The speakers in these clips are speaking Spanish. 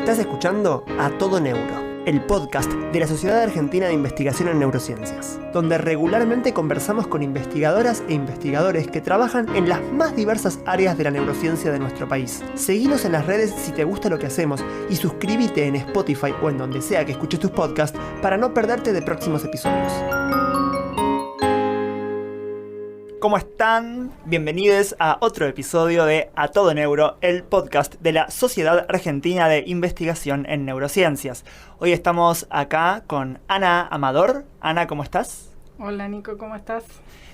Estás escuchando A Todo Neuro, el podcast de la Sociedad Argentina de Investigación en Neurociencias, donde regularmente conversamos con investigadoras e investigadores que trabajan en las más diversas áreas de la neurociencia de nuestro país. Seguinos en las redes si te gusta lo que hacemos y suscríbete en Spotify o en donde sea que escuches tus podcasts para no perderte de próximos episodios. ¿Cómo están? Bienvenidos a otro episodio de A Todo Neuro, el podcast de la Sociedad Argentina de Investigación en Neurociencias. Hoy estamos acá con Ana Amador. Ana, ¿cómo estás? Hola Nico, ¿cómo estás?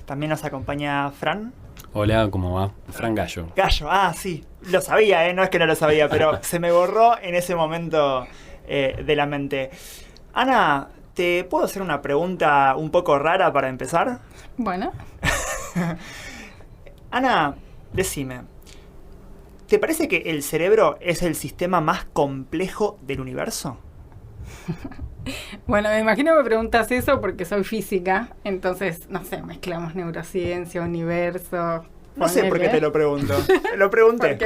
También nos acompaña Fran. Hola, ¿cómo va? Fran Gallo. Gallo, sí, lo sabía, no es que no lo sabía, pero se me borró en ese momento de la mente. Ana, ¿te puedo hacer una pregunta un poco rara para empezar? Bueno. Ana, decime, ¿te parece que el cerebro es el sistema más complejo del universo? Bueno, me imagino que me preguntas eso porque soy física, entonces, no sé, mezclamos neurociencia, universo. No sé por qué te lo pregunto, te lo pregunté.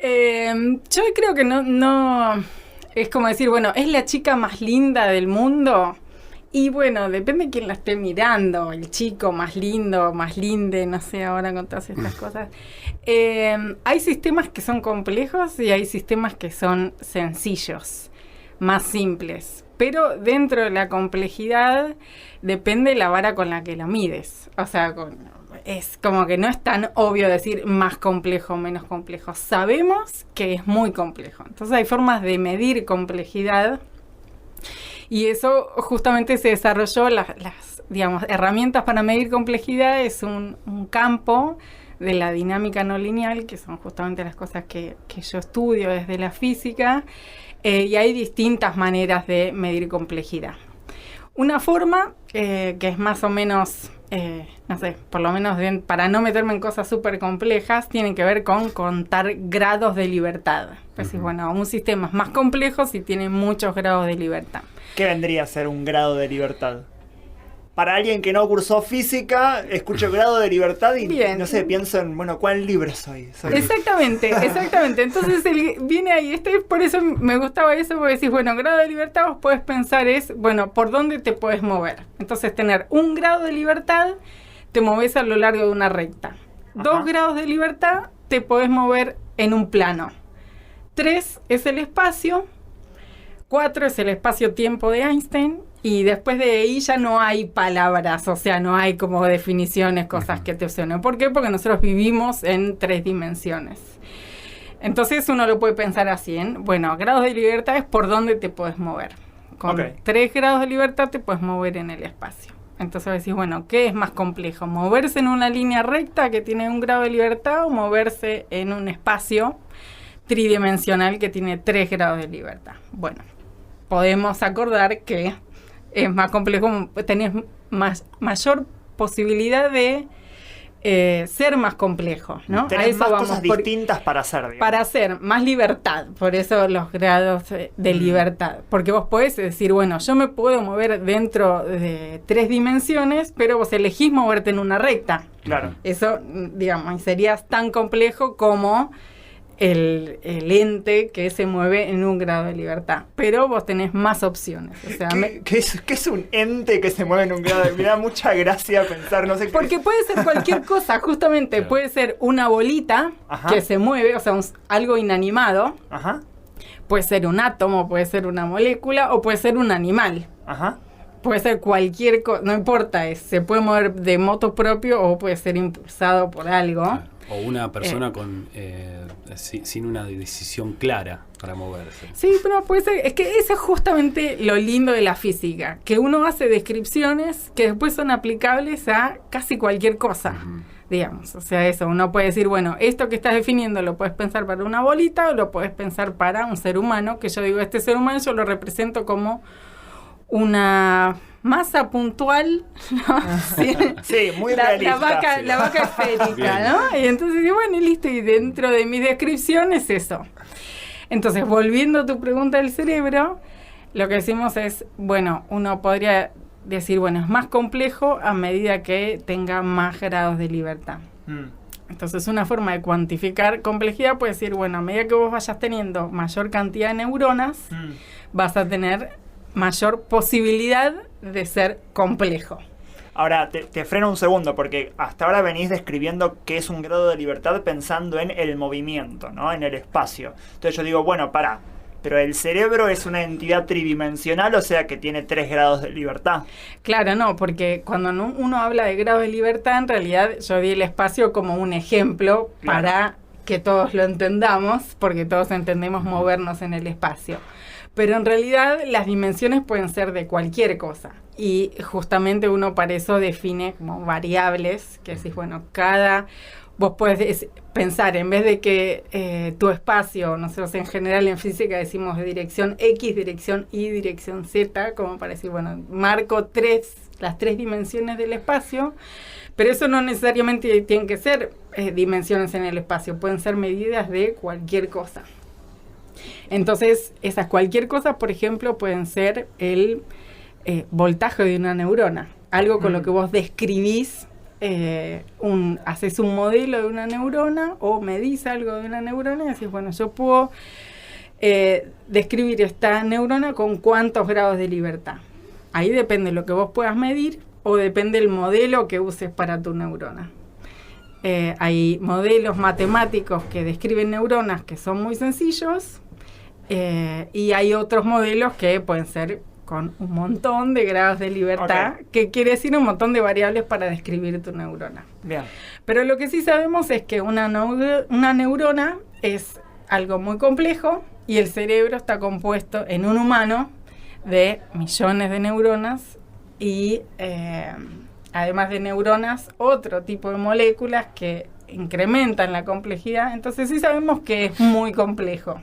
Yo creo que no, es como decir, bueno, ¿es la chica más linda del mundo? Y bueno, depende de quién la esté mirando, el chico más lindo, más linde, no sé, ahora con todas estas cosas. Hay sistemas que son complejos y hay sistemas que son sencillos, más simples. Pero dentro de la complejidad depende la vara con la que la mides. O sea, es como que no es tan obvio decir más complejo o menos complejo. Sabemos que es muy complejo. Entonces hay formas de medir complejidad. Y eso justamente se desarrolló, las digamos, herramientas para medir complejidad es un campo de la dinámica no lineal, que son justamente las cosas que yo estudio desde la física, y hay distintas maneras de medir complejidad. Una forma que es más o menos, no sé, por lo menos para no meterme en cosas súper complejas, tiene que ver con contar grados de libertad. Pues bueno, un sistema es más complejo si tiene muchos grados de libertad. ¿Qué vendría a ser un grado de libertad? Para alguien que no cursó física, escucho grado de libertad y no sé, pienso en, bueno, ¿cuál libro soy? Exactamente. Entonces viene ahí, por eso me gustaba eso, porque decís, bueno, grado de libertad vos podés pensar bueno, ¿por dónde te podés mover? Entonces tener un grado de libertad, te movés a lo largo de una recta. 2 grados de libertad, te podés mover en un plano. 3 es el espacio. 4 es el espacio-tiempo de Einstein, y después de ahí ya no hay palabras, o sea, no hay como definiciones, cosas que te usen. ¿Por qué? Porque nosotros vivimos en 3 dimensiones. Entonces uno lo puede pensar así, bueno, grados de libertad es por dónde te puedes mover. Con 3 grados de libertad te puedes mover en el espacio. Entonces decís, bueno, ¿qué es más complejo? ¿Moverse en una línea recta que tiene 1 grado de libertad o moverse en un espacio tridimensional que tiene 3 grados de libertad? Bueno, podemos acordar que es más complejo, tenés mayor posibilidad de ser más complejo, ¿no? Tenés a eso más vamos, cosas distintas para hacer, digamos. Para hacer más libertad, por eso los grados de libertad. Porque vos podés decir, bueno, yo me puedo mover dentro de 3 dimensiones, pero vos elegís moverte en una recta. Claro. Eso, digamos, sería tan complejo como el ente que se mueve en 1 grado de libertad, pero vos tenés más opciones. O sea, ¿Qué es un ente que se mueve en 1 grado de libertad? Me da mucha gracia pensar, no sé. Porque puede ser cualquier cosa, justamente. Claro. Puede ser una bolita que se mueve, o sea, algo inanimado. Puede ser un átomo, puede ser una molécula, o puede ser un animal. Puede ser cualquier cosa, no importa, se puede mover de moto propio o puede ser impulsado por algo. Claro. O una persona sin una decisión clara para moverse. Sí, pero puede ser. Es que eso es justamente lo lindo de la física, que uno hace descripciones que después son aplicables a casi cualquier cosa, digamos. O sea, eso, uno puede decir, bueno, esto que estás definiendo lo puedes pensar para una bolita o lo puedes pensar para un ser humano, que yo digo, este ser humano yo lo represento como una masa puntual, ¿no? Sí, muy realista. La vaca esférica, ¿no? Y entonces, bueno, listo, y dentro de mi descripción es eso. Entonces, volviendo a tu pregunta del cerebro, lo que decimos es, bueno, uno podría decir, bueno, es más complejo a medida que tenga más grados de libertad. Entonces, una forma de cuantificar complejidad puede decir, bueno, a medida que vos vayas teniendo mayor cantidad de neuronas, vas a tener mayor posibilidad de ser complejo. Ahora, te freno un segundo, porque hasta ahora venís describiendo qué es un grado de libertad pensando en el movimiento, ¿no? En el espacio. Entonces yo digo, bueno, pero el cerebro es una entidad tridimensional, o sea que tiene 3 grados de libertad. Claro, no, porque cuando uno habla de grado de libertad, en realidad yo di el espacio como un ejemplo para que todos lo entendamos, porque todos entendemos movernos en el espacio. Pero en realidad las dimensiones pueden ser de cualquier cosa. Y justamente uno para eso define como variables, que decís, bueno, vos puedes pensar, en vez de que tu espacio, nosotros en general en física decimos de dirección X, dirección Y, dirección Z, como para decir, bueno, marco las 3 dimensiones del espacio, pero eso no necesariamente tienen que ser dimensiones en el espacio, pueden ser medidas de cualquier cosa. Entonces, esas cualquier cosa, por ejemplo, pueden ser el voltaje de una neurona, algo con lo que vos describís, haces un modelo de una neurona o medís algo de una neurona y decís, bueno, yo puedo describir esta neurona con cuántos grados de libertad. Ahí depende lo que vos puedas medir o depende el modelo que uses para tu neurona. Hay modelos matemáticos que describen neuronas que son muy sencillos y hay otros modelos que pueden ser con un montón de grados de libertad, que quiere decir un montón de variables para describir tu neurona. Bien. Pero lo que sí sabemos es que una neurona es algo muy complejo y el cerebro está compuesto en un humano de millones de neuronas y además de neuronas, otro tipo de moléculas que incrementan la complejidad. Entonces sí sabemos que es muy complejo.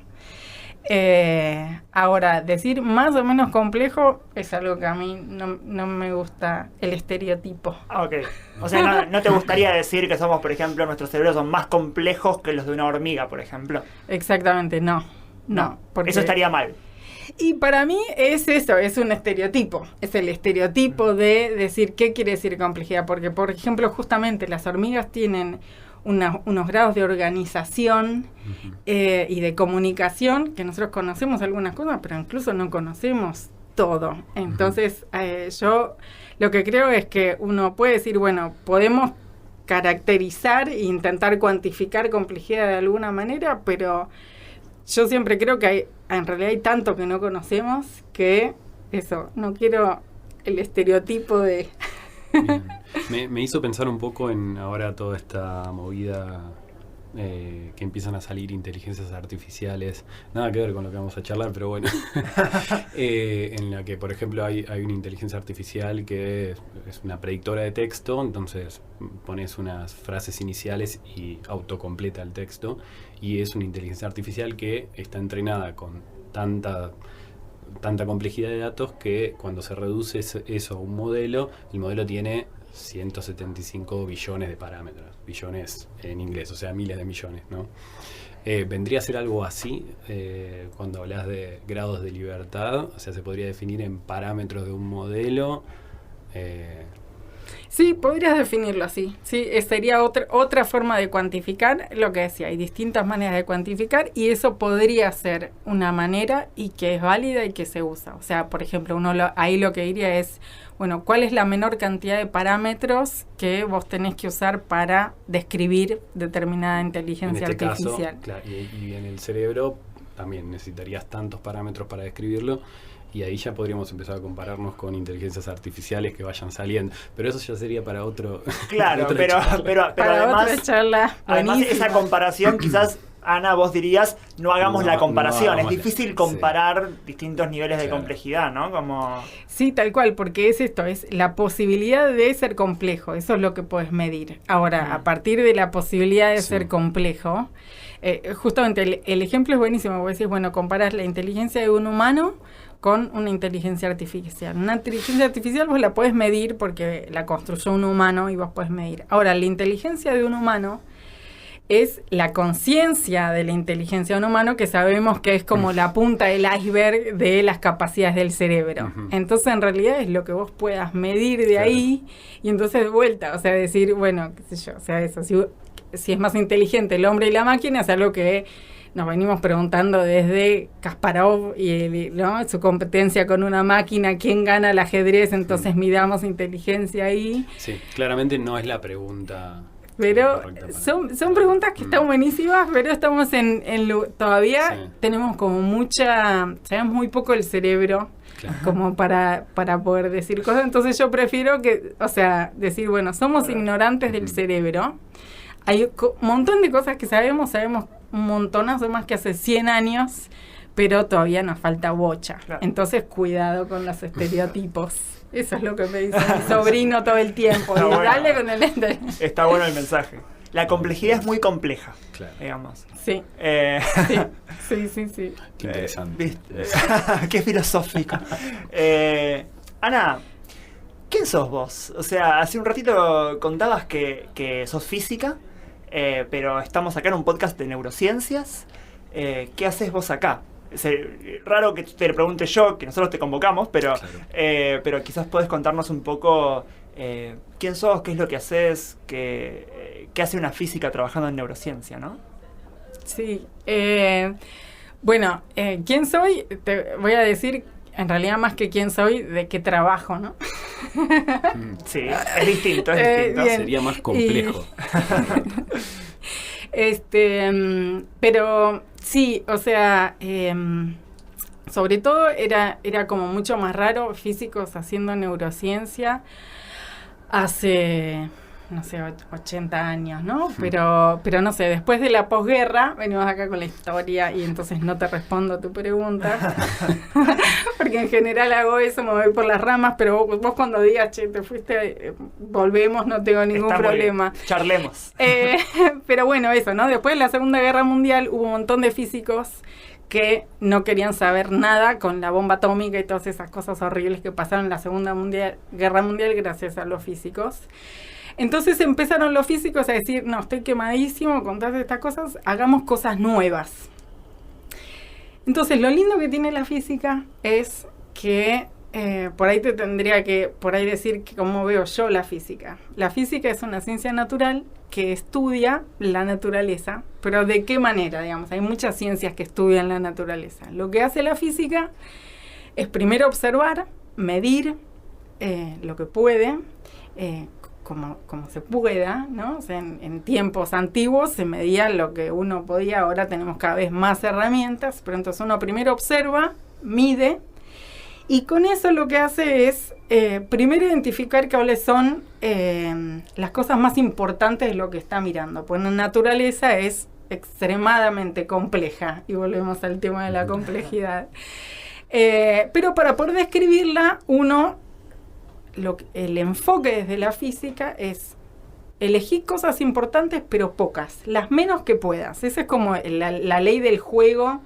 Ahora, decir más o menos complejo es algo que a mí no me gusta el estereotipo. Ok. O sea, no te gustaría decir que somos, por ejemplo, nuestros cerebros son más complejos que los de una hormiga, por ejemplo. Exactamente, no. Porque eso estaría mal. Y para mí es eso, es un estereotipo. Es el estereotipo de decir qué quiere decir complejidad. Porque, por ejemplo, justamente las hormigas tienen unos grados de organización y de comunicación, que nosotros conocemos algunas cosas, pero incluso no conocemos todo. Entonces, yo lo que creo es que uno puede decir, bueno, podemos caracterizar e intentar cuantificar complejidad de alguna manera, pero yo siempre creo que en realidad hay tanto que no conocemos que eso, no quiero el estereotipo de... Me hizo pensar un poco en ahora toda esta movida que empiezan a salir inteligencias artificiales, nada que ver con lo que vamos a charlar, pero bueno, en la que por ejemplo hay una inteligencia artificial que es una predictora de texto, entonces pones unas frases iniciales y autocompleta el texto, y es una inteligencia artificial que está entrenada con tanta complejidad de datos que cuando se reduce eso a un modelo, el modelo tiene 175 billones de parámetros, billones en inglés, o sea, miles de millones, ¿no? ¿Vendría a ser algo así cuando hablas de grados de libertad? O sea, ¿se podría definir en parámetros de un modelo? Sí, podrías definirlo así. Sí, sería otra forma de cuantificar lo que decía. Hay distintas maneras de cuantificar y eso podría ser una manera y que es válida y que se usa. O sea, por ejemplo, ahí lo que diría es, bueno, ¿cuál es la menor cantidad de parámetros que vos tenés que usar para describir determinada inteligencia artificial? Caso, claro, y en el cerebro también necesitarías tantos parámetros para describirlo. Y ahí ya podríamos empezar a compararnos con inteligencias artificiales que vayan saliendo. Pero eso ya sería para otro. Claro, pero además, otra charla. Además esa comparación quizás, Ana, vos dirías, no hagamos la comparación. Es difícil comparar distintos niveles de complejidad, ¿no? Como... Sí, tal cual, porque es esto, es la posibilidad de ser complejo. Eso es lo que podés medir. Ahora, a partir de la posibilidad de ser complejo, justamente el ejemplo es buenísimo. Vos decís, bueno, comparás la inteligencia de un humano con una inteligencia artificial. Una inteligencia artificial vos la podés medir porque la construyó un humano y vos podés medir. Ahora, la inteligencia de un humano es la conciencia de la inteligencia de un humano, que sabemos que es como la punta del iceberg de las capacidades del cerebro. Entonces, en realidad, es lo que vos puedas medir de ahí y entonces de vuelta, o sea, decir, bueno, qué sé yo, o sea, eso, si si es más inteligente el hombre y la máquina, es algo que nos venimos preguntando desde Kasparov y ¿no? su competencia con una máquina, quién gana el ajedrez, entonces midamos inteligencia ahí. Sí, claramente no es la pregunta. Pero son preguntas que están buenísimas, pero estamos todavía Sí. tenemos como sabemos muy poco del cerebro, Claro. como para poder decir cosas, entonces yo prefiero decir, bueno, somos ignorantes del cerebro. Hay un montón de cosas que sabemos un montonazo más que hace 100 años, pero todavía nos falta bocha. Claro. Entonces, cuidado con los estereotipos. Eso es lo que me dice mi sobrino todo el tiempo. Está bueno. Dale con el Está bueno el mensaje. La complejidad es muy compleja, Claro. digamos. Sí, sí. Qué interesante. ¿Viste? Qué filosófico. Ana, ¿quién sos vos? O sea, hace un ratito contabas que sos física, pero estamos acá en un podcast de neurociencias. ¿Qué haces vos acá? Es raro que te lo pregunte yo, que nosotros te convocamos, pero, Claro. pero quizás podés contarnos un poco quién sos, qué es lo que haces, qué hace una física trabajando en neurociencia, ¿no? Sí. Bueno, ¿quién soy? Te voy a decir, en realidad más que quién soy, de qué trabajo, ¿no? Sí, es distinto, es distinto. bien. Sería más complejo. Pero sí, o sea, sobre todo era como mucho más raro físicos haciendo neurociencia hace, no sé, 80 años, ¿no? Pero no sé, después de la posguerra, venimos acá con la historia y entonces no te respondo a tu pregunta, porque en general hago eso, me voy por las ramas, pero vos cuando digas, che, te fuiste, volvemos, no tengo ningún Está muy problema. bien. Charlemos. Pero bueno, eso, ¿no? Después de la Segunda Guerra Mundial hubo un montón de físicos que no querían saber nada con la bomba atómica y todas esas cosas horribles que pasaron en la Segunda Guerra Mundial gracias a los físicos. Entonces empezaron los físicos a decir, no, estoy quemadísimo con todas estas cosas, hagamos cosas nuevas. Entonces lo lindo que tiene la física es que por ahí te tendría que decir que cómo veo yo la física. La física es una ciencia natural que estudia la naturaleza, pero ¿de qué manera? Digamos, hay muchas ciencias que estudian la naturaleza. Lo que hace la física es primero observar, medir lo que puede, como se pueda, ¿no? O sea, en tiempos antiguos se medía lo que uno podía, ahora tenemos cada vez más herramientas, pero entonces uno primero observa, mide, y con eso lo que hace es primero identificar cuáles son las cosas más importantes de lo que está mirando. Pues la naturaleza es extremadamente compleja, y volvemos al tema de la complejidad. Pero para poder describirla, el enfoque desde la física es elegir cosas importantes pero pocas, las menos que puedas. Esa es como la ley del juego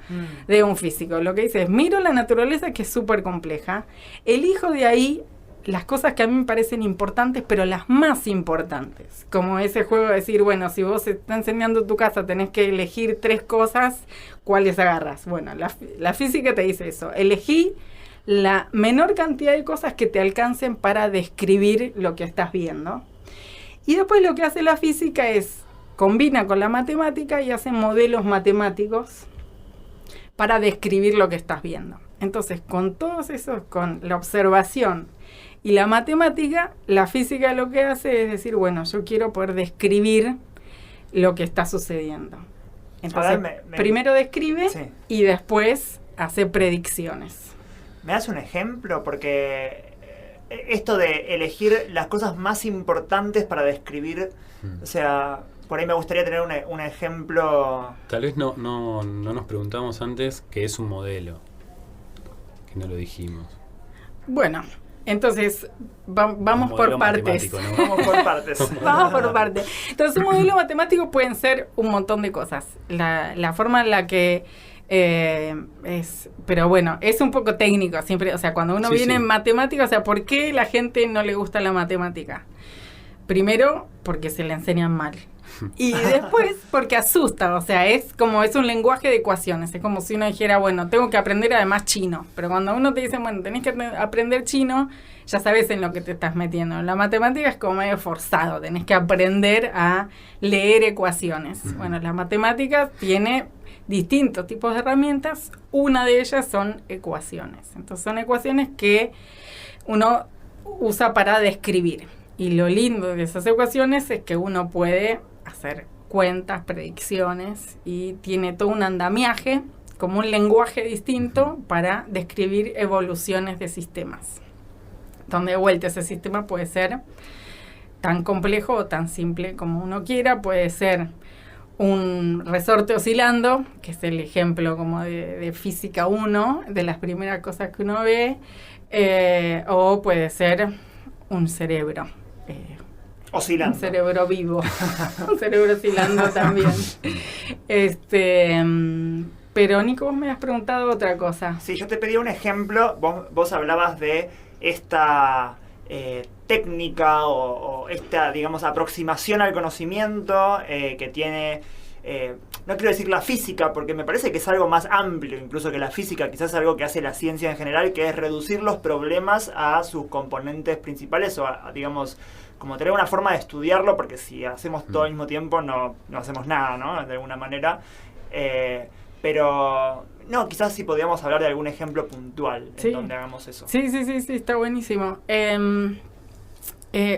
de un físico. Lo que dice es, miro la naturaleza que es súper compleja, elijo de ahí las cosas que a mí me parecen importantes, pero las más importantes. Como ese juego de decir, bueno, si vos estás enseñando tu casa, tenés que elegir 3 cosas, ¿cuáles agarras? Bueno, la física te dice eso, elegí la menor cantidad de cosas que te alcancen para describir lo que estás viendo. Y después lo que hace la física es, combina con la matemática y hace modelos matemáticos para describir lo que estás viendo. Entonces, con todos esos, con la observación y la matemática, la física lo que hace es decir, bueno, yo quiero poder describir lo que está sucediendo. Entonces, primero describe, sí, y después hace predicciones. ¿Me das un ejemplo? Porque esto de elegir las cosas más importantes para describir, o sea, por ahí me gustaría tener un ejemplo. Tal vez no nos preguntamos antes qué es un modelo, que no lo dijimos. Bueno, entonces vamos por partes. ¿No? Vamos por partes. Vamos por partes. Entonces, un modelo matemático pueden ser un montón de cosas. La forma en la que pero bueno, es un poco técnico siempre, o sea, cuando uno viene en matemática, o sea, ¿por qué la gente no le gusta la matemática? Primero, porque se le enseñan mal. Y después, porque asusta, o sea, es un lenguaje de ecuaciones. Es como si uno dijera, bueno, tengo que aprender además chino. Pero cuando uno te dice, bueno, tenés que aprender chino, ya sabes en lo que te estás metiendo. La matemática es como medio forzado, tenés que aprender a leer ecuaciones. Bueno, la matemática tiene distintos tipos de herramientas. Una de ellas son ecuaciones. Entonces son ecuaciones que uno usa para describir. Y lo lindo de esas ecuaciones es que uno puede hacer cuentas, predicciones, y tiene todo un andamiaje, como un lenguaje distinto para describir evoluciones de sistemas. Donde de vuelta ese sistema puede ser tan complejo o tan simple como uno quiera, puede ser un resorte oscilando, que es el ejemplo como de física 1, de las primeras cosas que uno ve, o puede ser un cerebro. Oscilando. Un cerebro vivo, un cerebro oscilando también. Pero Nico, vos me has preguntado otra cosa. Sí, yo te pedí un ejemplo, vos hablabas de esta técnica o esta, digamos, aproximación al conocimiento que tiene, no quiero decir la física, porque me parece que es algo más amplio incluso que la física, quizás algo que hace la ciencia en general, que es reducir los problemas a sus componentes principales o digamos, como tener una forma de estudiarlo, porque si hacemos todo al mismo tiempo no hacemos nada, ¿no? De alguna manera. Pero no, quizás sí podríamos hablar de algún ejemplo puntual en donde hagamos eso. Sí, está buenísimo.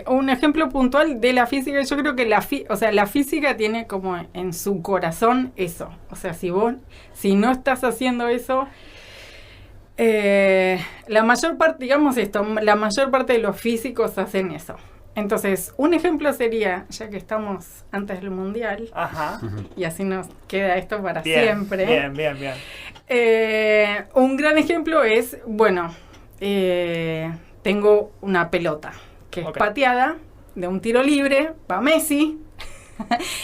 Un ejemplo puntual de la física, yo creo que la física tiene como en su corazón eso. O sea, si no estás haciendo eso, la mayor parte, digamos esto, la mayor parte de los físicos hacen eso. Entonces, un ejemplo sería, ya que estamos antes del Mundial, y así nos queda esto para siempre. Bien. Un gran ejemplo es, bueno, tengo una pelota que es pateada de un tiro libre para Messi.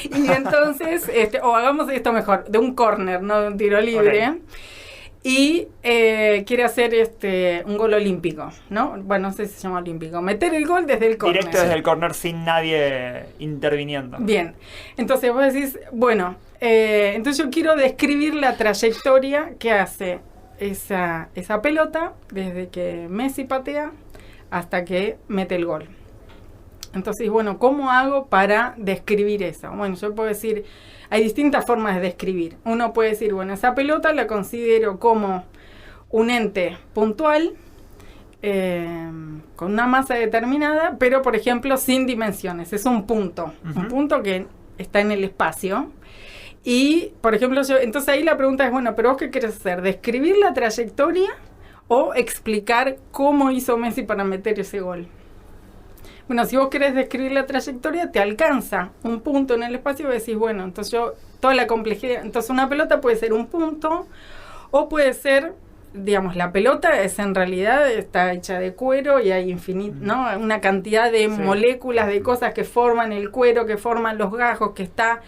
Y entonces, o hagamos esto mejor, de un córner, no de un tiro libre. Y quiere hacer un gol olímpico, ¿no? Bueno, no sé si se llama olímpico. Meter el gol desde el córner. Directo desde el córner sin nadie interviniendo. Bien. Entonces vos decís, bueno, entonces yo quiero describir la trayectoria que hace esa pelota desde que Messi patea hasta que mete el gol. Entonces, bueno, ¿cómo hago para describir eso? Bueno, yo puedo decir, hay distintas formas de describir. Uno puede decir, bueno, esa pelota la considero como un ente puntual, con una masa determinada, pero, por ejemplo, sin dimensiones. Es un punto, un punto que está en el espacio. Y, por ejemplo, entonces ahí la pregunta es, bueno, ¿pero vos qué querés hacer? ¿Describir la trayectoria o explicar cómo hizo Messi para meter ese gol? Bueno, si vos querés describir la trayectoria, te alcanza un punto en el espacio y decís, bueno, entonces toda la complejidad, entonces una pelota puede ser un punto, o puede ser, digamos, la pelota en realidad está hecha de cuero y hay ¿no? Una cantidad de moléculas, de cosas que forman el cuero, que forman los gajos, que está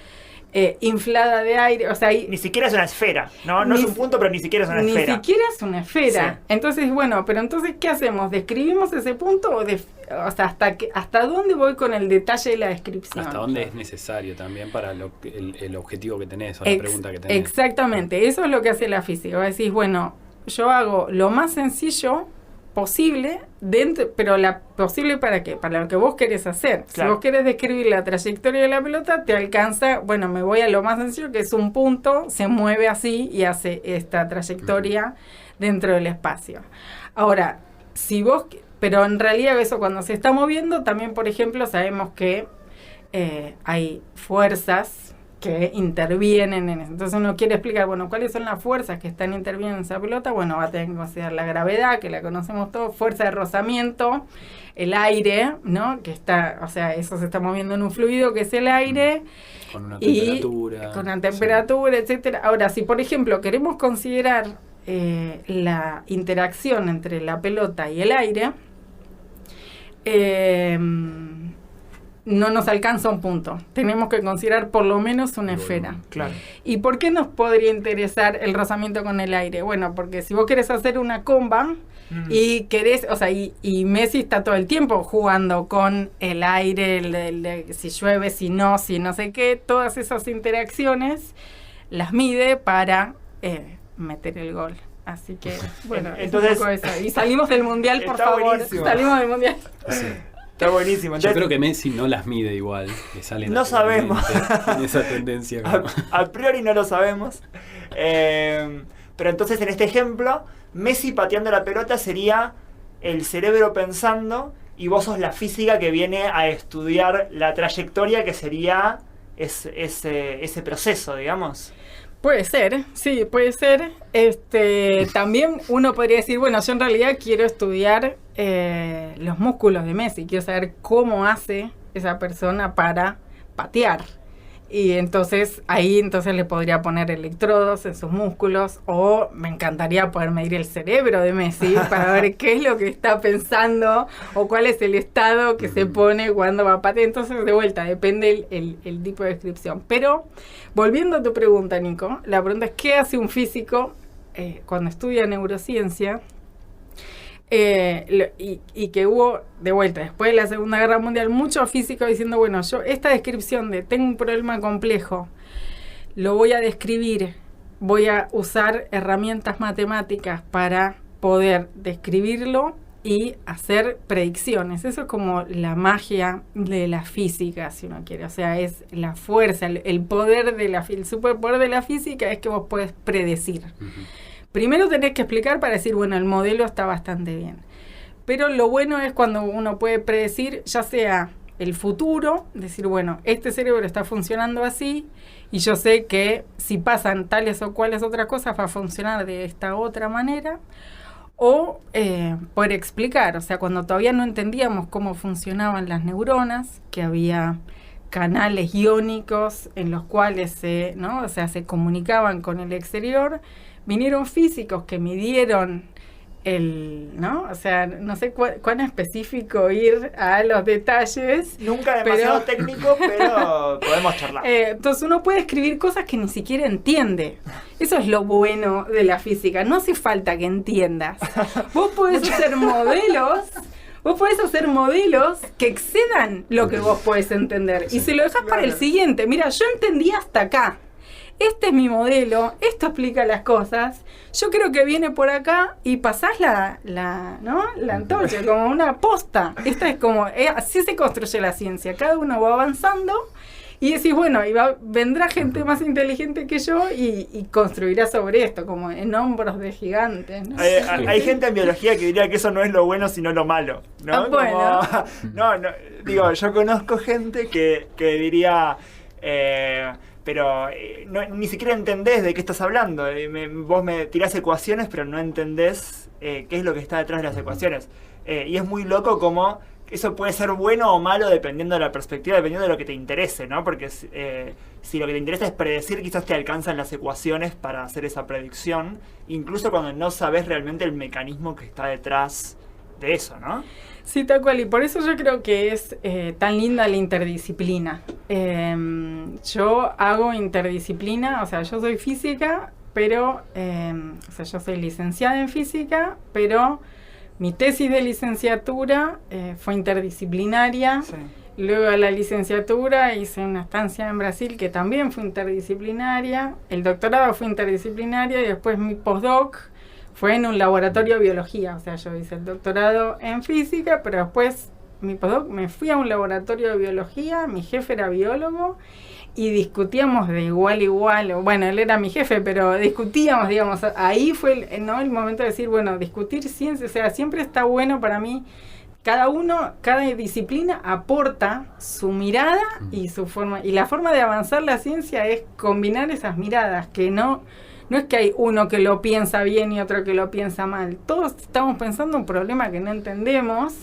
inflada de aire, o sea, ni siquiera es una esfera, no es un punto, pero ni siquiera es una esfera. Ni siquiera es una esfera. Sí. Entonces, bueno, pero entonces, ¿qué hacemos? ¿Describimos ese punto o sea, hasta dónde voy con el detalle de la descripción? Hasta dónde es necesario también para el objetivo que tenés o la pregunta que tenés. Exactamente, eso es lo que hace la física. Vos decís, bueno, yo hago lo más sencillo posible, pero posible ¿para qué? Para lo que vos querés hacer. Claro. Si vos querés describir la trayectoria de la pelota, te alcanza, bueno, me voy a lo más sencillo, que es un punto, se mueve así y hace esta trayectoria dentro del espacio. Ahora, pero en realidad eso cuando se está moviendo, también, por ejemplo, sabemos que hay fuerzas que intervienen en eso. Entonces uno quiere explicar, bueno, ¿cuáles son las fuerzas que están interviniendo en esa pelota? Bueno, va a tener que considerar la gravedad, que la conocemos todos, fuerza de rozamiento, el aire, ¿no? Que está, o sea, eso se está moviendo en un fluido que es el aire. Con una temperatura. Con una temperatura, etcétera. Ahora, si por ejemplo queremos considerar la interacción entre la pelota y el aire, no nos alcanza un punto. Tenemos que considerar por lo menos una esfera. Claro. ¿Y por qué nos podría interesar el rozamiento con el aire? Bueno, porque si vos querés hacer una comba y querés, o sea, y Messi está todo el tiempo jugando con el aire, si llueve, si no sé qué, todas esas interacciones las mide para meter el gol. Así que, bueno, entonces, es un poco eso. Y salimos del Mundial, por está favor. buenísimo. Salimos del Mundial. Sí. Está buenísimo. Yo Entonces, creo que Messi no las mide igual, le salen No sabemos. en esa tendencia. Como... a priori no lo sabemos. Pero entonces en este ejemplo, Messi pateando la pelota sería el cerebro pensando y vos sos la física que viene a estudiar la trayectoria que sería ese proceso, digamos. Puede ser, sí, puede ser. También uno podría decir, bueno, yo en realidad quiero estudiar los músculos de Messi, quiero saber cómo hace esa persona para patear. Y entonces ahí le podría poner electrodos en sus músculos, o me encantaría poder medir el cerebro de Messi para ver qué es lo que está pensando o cuál es el estado que se pone cuando va a patear. Entonces, de vuelta, depende el tipo de descripción. Pero, volviendo a tu pregunta, Nico, la pregunta es, ¿qué hace un físico cuando estudia neurociencia? Y que hubo, de vuelta, después de la Segunda Guerra Mundial, muchos físicos diciendo, bueno, yo esta descripción de tengo un problema complejo, lo voy a describir, voy a usar herramientas matemáticas para poder describirlo y hacer predicciones. Eso es como la magia de la física, si uno quiere. O sea, es la fuerza, el poder el superpoder de la física es que vos podés predecir. Primero tenés que explicar para decir, bueno, el modelo está bastante bien. Pero lo bueno es cuando uno puede predecir, ya sea el futuro, decir, bueno, este cerebro está funcionando así, y yo sé que si pasan tales o cuales otras cosas va a funcionar de esta otra manera, o poder explicar, o sea, cuando todavía no entendíamos cómo funcionaban las neuronas, que había canales iónicos en los cuales se comunicaban con el exterior, vinieron físicos que midieron no sé cuán específico ir a los detalles. Nunca demasiado técnico, pero podemos charlar. Entonces uno puede escribir cosas que ni siquiera entiende. Eso es lo bueno de la física. No hace falta que entiendas. Vos podés hacer modelos. Vos podés hacer modelos que excedan lo que vos podés entender. Y se lo dejas para el siguiente. Mira, yo entendí hasta acá. Este es mi modelo, esto explica las cosas, yo creo que viene por acá y pasás la antorcha, como una posta. Esta es como, así se construye la ciencia, cada uno va avanzando y decís, bueno, vendrá gente más inteligente que yo y construirá sobre esto, como en hombros de gigantes, ¿no? Hay gente en biología que diría que eso no es lo bueno, sino lo malo, ¿no? Bueno. Digo, yo conozco gente que diría... pero ni siquiera entendés de qué estás hablando. Vos me tirás ecuaciones, pero no entendés qué es lo que está detrás de las ecuaciones. Y es muy loco como eso puede ser bueno o malo dependiendo de la perspectiva, dependiendo de lo que te interese, ¿no? Porque si lo que te interesa es predecir, quizás te alcanzan las ecuaciones para hacer esa predicción, incluso cuando no sabés realmente el mecanismo que está detrás de eso, ¿no? Sí, tal cual, y por eso yo creo que es tan linda la interdisciplina. Yo hago interdisciplina, o sea, yo soy física, pero, yo soy licenciada en física, pero mi tesis de licenciatura fue interdisciplinaria. Sí. Luego de la licenciatura hice una estancia en Brasil que también fue interdisciplinaria. El doctorado fue interdisciplinario y después mi postdoc fue en un laboratorio de biología. O sea, yo hice el doctorado en física, pero después mi postdoc me fui a un laboratorio de biología, mi jefe era biólogo y discutíamos de igual a igual. Bueno, él era mi jefe, pero discutíamos, digamos, ahí fue el momento de decir, bueno, discutir ciencia, o sea, siempre está bueno para mí. Cada disciplina aporta su mirada y su forma. Y la forma de avanzar la ciencia es combinar esas miradas, que no es que hay uno que lo piensa bien y otro que lo piensa mal. Todos estamos pensando un problema que no entendemos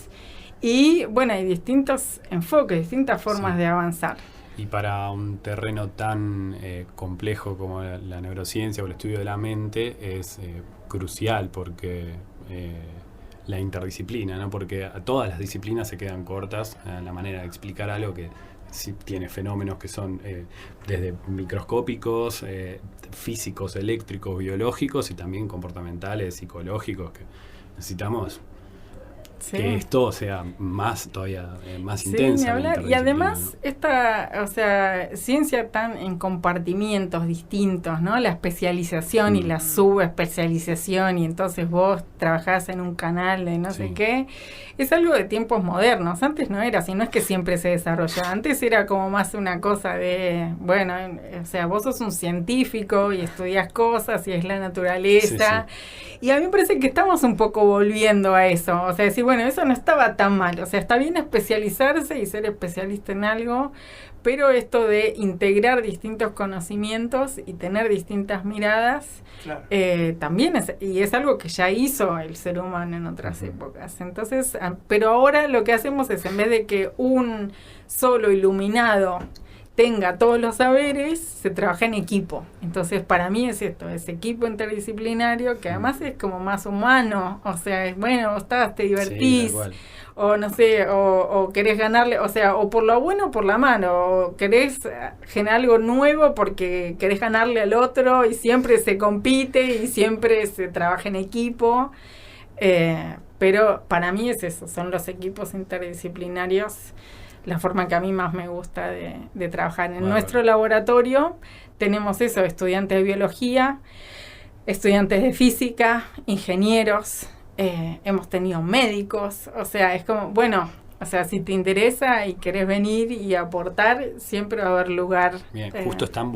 y, bueno, hay distintos enfoques, distintas formas de avanzar. Y para un terreno tan complejo como la neurociencia o el estudio de la mente es crucial porque la interdisciplina, ¿no? Porque a todas las disciplinas se quedan cortas en la manera de explicar algo que sí tiene fenómenos que son desde microscópicos, físicos, eléctricos, biológicos y también comportamentales, psicológicos, que necesitamos que esto sea más todavía más intensa. Ni hablar. Y además esta, o sea, ciencia tan en compartimientos distintos, ¿no? La especialización y la subespecialización, y entonces vos trabajás en un canal de no sé qué, es algo de tiempos modernos. Antes no era así, no es que siempre se desarrolló. Antes era como más una cosa de, bueno, o sea, vos sos un científico y estudias cosas y es la naturaleza. Y a mí me parece que estamos un poco volviendo a eso. O sea, decir, bueno, eso no estaba tan mal. O sea, está bien especializarse y ser especialista en algo, pero esto de integrar distintos conocimientos y tener distintas miradas, también es algo que ya hizo el ser humano en otras épocas. Entonces, pero ahora lo que hacemos es, en vez de que un solo iluminado tenga todos los saberes, se trabaja en equipo. Entonces, para mí es esto, es equipo interdisciplinario, que además es como más humano. O sea, es bueno, vos estás, te divertís, o no sé, o querés ganarle, o sea, o por lo bueno o por la mano, o querés generar algo nuevo porque querés ganarle al otro, y siempre se compite y siempre se trabaja en equipo. Pero para mí es eso, son los equipos interdisciplinarios la forma que a mí más me gusta de trabajar. En nuestro laboratorio tenemos eso, estudiantes de biología, estudiantes de física, ingenieros, hemos tenido médicos, o sea, es como, bueno, o sea, si te interesa y querés venir y aportar, siempre va a haber lugar. Bien, justo están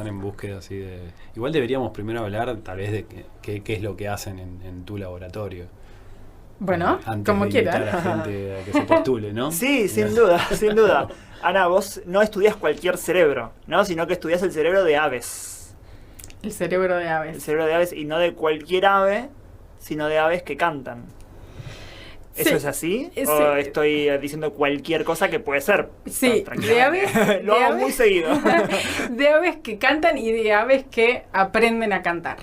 en búsqueda así de... Igual deberíamos primero hablar tal vez de qué es lo que hacen en tu laboratorio. Bueno, antes como de invitar quieran. a gente a que se postule, ¿no? Sí, sin duda, sin duda. Ana, vos no estudias cualquier cerebro, ¿no? Sino que estudias el cerebro de aves. El cerebro de aves. El cerebro de aves, y no de cualquier ave, sino de aves que cantan. ¿Eso es así? ¿O estoy diciendo cualquier cosa que puede ser? Sí, de aves. Lo hago muy seguido. De aves que cantan y de aves que aprenden a cantar.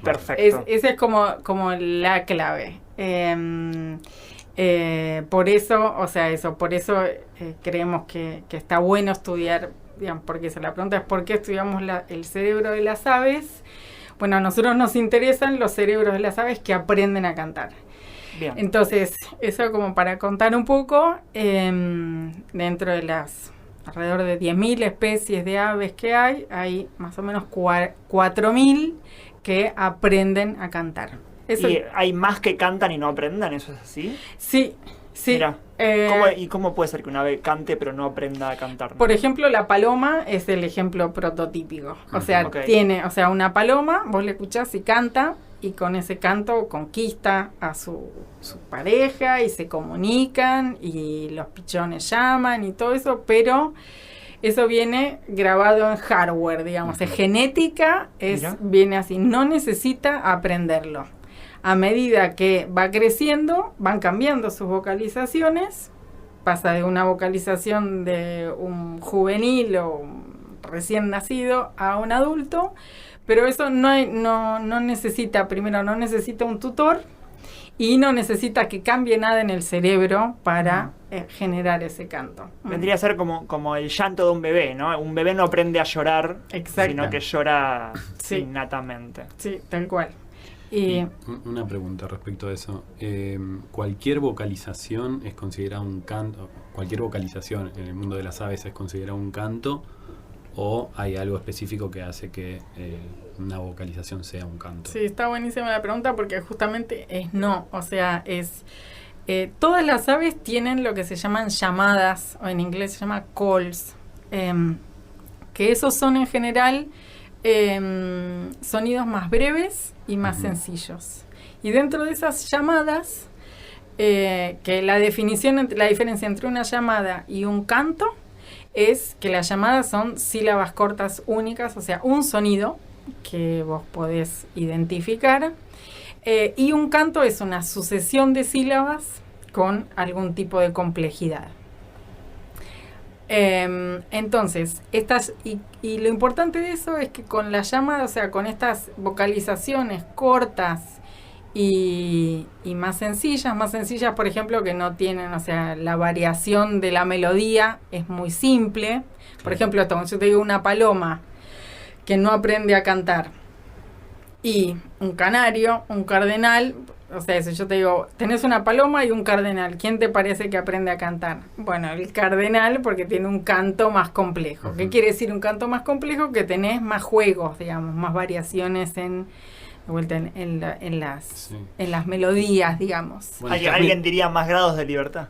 Perfecto. Esa es como la clave. Por eso, o sea, por eso creemos que está bueno estudiar, digamos, porque la pregunta es ¿por qué estudiamos el cerebro de las aves? Bueno, a nosotros nos interesan los cerebros de las aves que aprenden a cantar. Bien. Entonces, eso como para contar un poco, dentro de las alrededor de 10.000 especies de aves que hay más o menos 4.000 que aprenden a cantar. Eso. ¿Y hay más que cantan y no aprendan? ¿Eso es así? Sí. Mira, ¿cómo puede ser que una ave cante pero no aprenda a cantar? Por ejemplo, la paloma es el ejemplo prototípico. O sea, una paloma, vos le escuchás y canta, y con ese canto conquista a su pareja y se comunican y los pichones llaman y todo eso, pero eso viene grabado en hardware, digamos, es genética, viene así, no necesita aprenderlo. A medida que va creciendo, van cambiando sus vocalizaciones, pasa de una vocalización de un juvenil o un recién nacido a un adulto, pero eso no necesita, primero no necesita un tutor y no necesita que cambie nada en el cerebro para generar ese canto. Vendría a ser como el llanto de un bebé, ¿no? Un bebé no aprende a llorar, sino que llora innatamente. Sí, tal cual. Y una pregunta respecto a eso. ¿Cualquier vocalización es considerada un canto? ¿Cualquier vocalización en el mundo de las aves es considerada un canto? ¿O hay algo específico que hace que una vocalización sea un canto? Sí, está buenísima la pregunta porque justamente es no. O sea, todas las aves tienen lo que se llaman llamadas, o en inglés se llama calls, que esos son en general sonidos más breves y más sencillos. Y dentro de esas llamadas, que la diferencia entre una llamada y un canto es que las llamadas son sílabas cortas únicas, o sea, un sonido que vos podés identificar, y un canto es una sucesión de sílabas con algún tipo de complejidad. Entonces, y lo importante de eso es que con la llamada, o sea, con estas vocalizaciones cortas y más sencillas, por ejemplo, que no tienen, o sea, la variación de la melodía es muy simple. Por ejemplo, esto, cuando yo te digo una paloma que no aprende a cantar y un canario, un cardenal, o sea, si yo te digo, tenés una paloma y un cardenal, ¿quién te parece que aprende a cantar? Bueno, el cardenal, porque tiene un canto más complejo. Uh-huh. ¿Qué quiere decir un canto más complejo? Que tenés más juegos, digamos, más variaciones en las melodías, digamos. Bueno, Alguien diría más grados de libertad.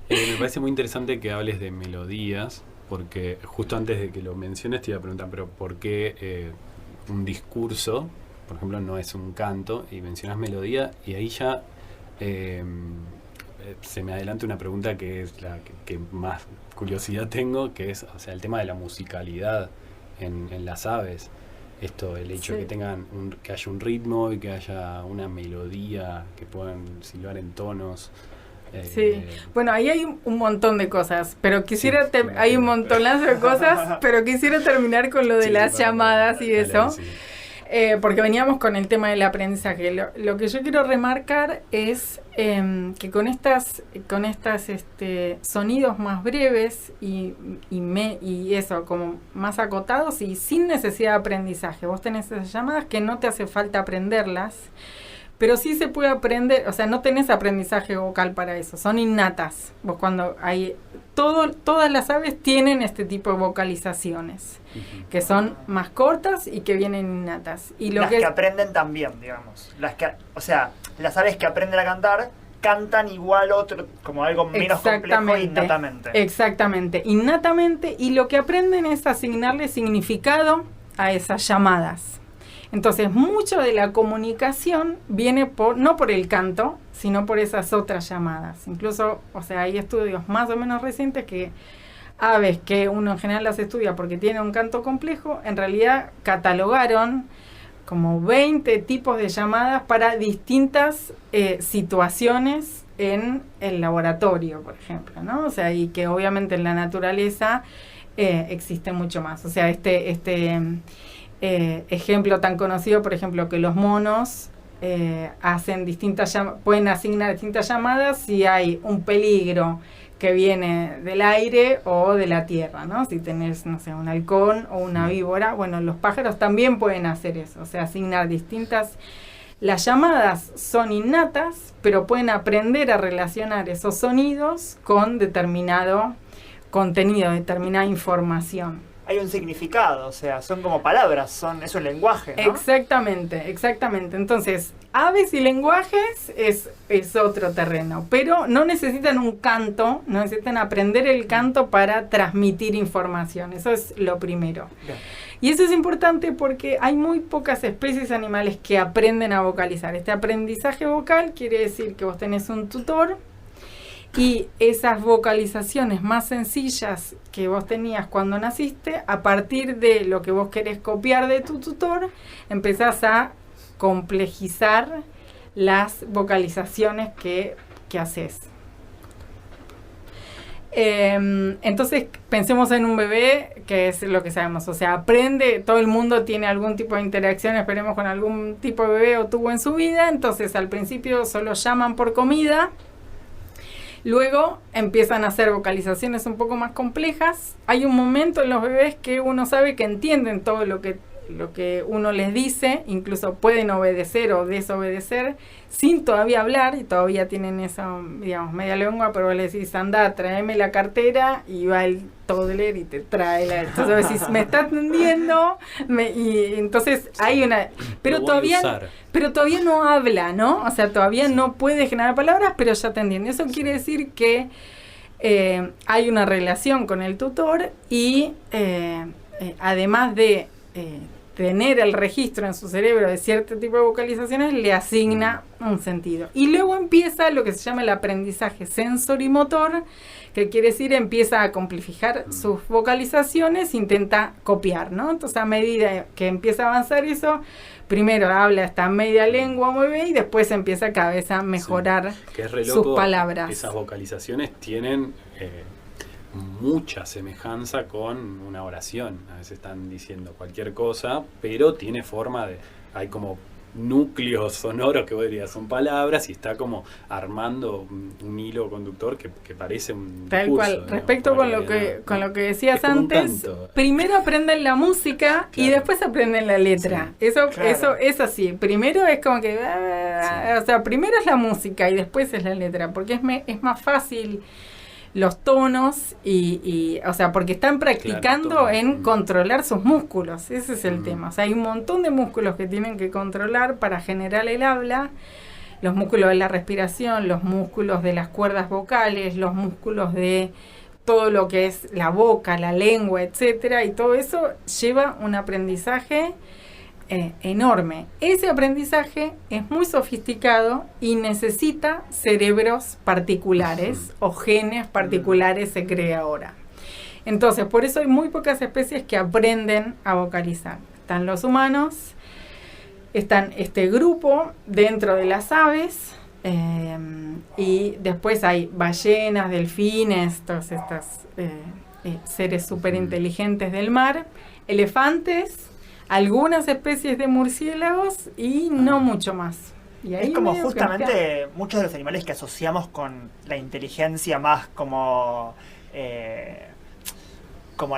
Me parece muy interesante que hables de melodías, porque justo antes de que lo menciones te iba a preguntar, pero ¿por qué un discurso, por ejemplo, no es un canto, y mencionas melodía, y ahí ya se me adelanta una pregunta que es la que más curiosidad tengo, que es, o sea, el tema de la musicalidad en las aves. Esto, el hecho de que tengan que haya un ritmo y que haya una melodía, que puedan silbar en tonos. Sí, bueno, ahí hay un montón de cosas, pero quisiera, sí, hay un montonazo de cosas, pero quisiera terminar con lo de las llamadas y eso. Sí. Porque veníamos con el tema del aprendizaje. Lo que yo quiero remarcar es que con estas sonidos más breves y eso, como más acotados y sin necesidad de aprendizaje. Vos tenés esas llamadas que no te hace falta aprenderlas, pero sí se puede aprender, o sea, no tenés aprendizaje vocal para eso, son innatas. Vos cuando hay todas las aves tienen este tipo de vocalizaciones, que son más cortas y que vienen innatas. Y las que aprenden también, digamos. O sea, las aves que aprenden a cantar cantan igual otro, como algo menos complejo innatamente. Exactamente, innatamente, y lo que aprenden es asignarle significado a esas llamadas. Entonces, mucho de la comunicación viene no por el canto, sino por esas otras llamadas. Incluso, o sea, hay estudios más o menos recientes que aves que uno en general las estudia porque tienen un canto complejo, en realidad catalogaron como 20 tipos de llamadas para distintas situaciones en el laboratorio, por ejemplo, ¿no? O sea, y que obviamente en la naturaleza existe mucho más. O sea, ejemplo tan conocido, por ejemplo, que los monos hacen pueden asignar distintas llamadas si hay un peligro que viene del aire o de la tierra, ¿no? Si tenés, no sé, un halcón o una víbora, bueno, los pájaros también pueden hacer eso, o sea, asignar distintas. Las llamadas son innatas, pero pueden aprender a relacionar esos sonidos con determinado contenido, determinada información. Hay un significado, o sea, son como palabras, es un lenguaje, ¿no? Exactamente. Entonces, aves y lenguajes es otro terreno, pero no necesitan un canto, no necesitan aprender el canto para transmitir información, eso es lo primero. Bien. Y eso es importante porque hay muy pocas especies animales que aprenden a vocalizar. Este aprendizaje vocal quiere decir que vos tenés un tutor, y esas vocalizaciones más sencillas que vos tenías cuando naciste, a partir de lo que vos querés copiar de tu tutor, empezás a complejizar las vocalizaciones que haces. Entonces, pensemos en un bebé, que es lo que sabemos, o sea, aprende, todo el mundo tiene algún tipo de interacción, esperemos, con algún tipo de bebé o tuvo en su vida. Entonces, al principio solo llaman por comida. Luego empiezan a hacer vocalizaciones un poco más complejas. Hay un momento en los bebés que uno sabe que entienden todo lo que uno les dice, incluso pueden obedecer o desobedecer sin todavía hablar, y todavía tienen esa, digamos, media lengua, pero le decís, anda, tráeme la cartera, y va el toddler y te trae la... Entonces decís, ¿me está atendiendo? Y entonces hay una... Pero todavía no habla, ¿no? O sea, todavía no puede generar palabras, pero ya te entiende. Eso quiere decir que hay una relación con el tutor y además de tener el registro en su cerebro de cierto tipo de vocalizaciones, le asigna un sentido. Y luego empieza lo que se llama el aprendizaje sensorimotor, que quiere decir empieza a complejificar sus vocalizaciones, intenta copiar, ¿no? Entonces, a medida que empieza a avanzar eso, primero habla esta media lengua muy bien y después empieza cada vez a mejorar sus palabras. Esas vocalizaciones tienen mucha semejanza con una oración. A veces están diciendo cualquier cosa, pero tiene forma de... Hay como núcleos sonoros que vos dirías son palabras y está como armando un hilo conductor que parece un tal discurso, cual. Respecto con lo que decías es como un antes, canto. primero aprenden la música y Claro. después aprenden la letra. Sí. Eso Claro. es así. Primero es como que Sí. o sea, primero es la música y después es la letra, porque es más fácil los tonos y o sea, porque están practicando tonos. en controlar sus músculos. Ese es el Mm. tema. O sea, hay un montón de músculos que tienen que controlar para generar el habla. Los músculos de la respiración, los músculos de las cuerdas vocales, los músculos de todo lo que es la boca, la lengua, etcétera, y todo eso lleva un aprendizaje enorme. Ese aprendizaje es muy sofisticado y necesita cerebros particulares o genes particulares, se cree ahora. Entonces, por eso hay muy pocas especies que aprenden a vocalizar. Están los humanos, están este grupo dentro de las aves, y después hay ballenas, delfines, todos estos seres súper inteligentes del mar, elefantes, algunas especies de murciélagos y no mucho más. Y ahí Es como medio que justamente muchos de los animales que asociamos con la inteligencia más como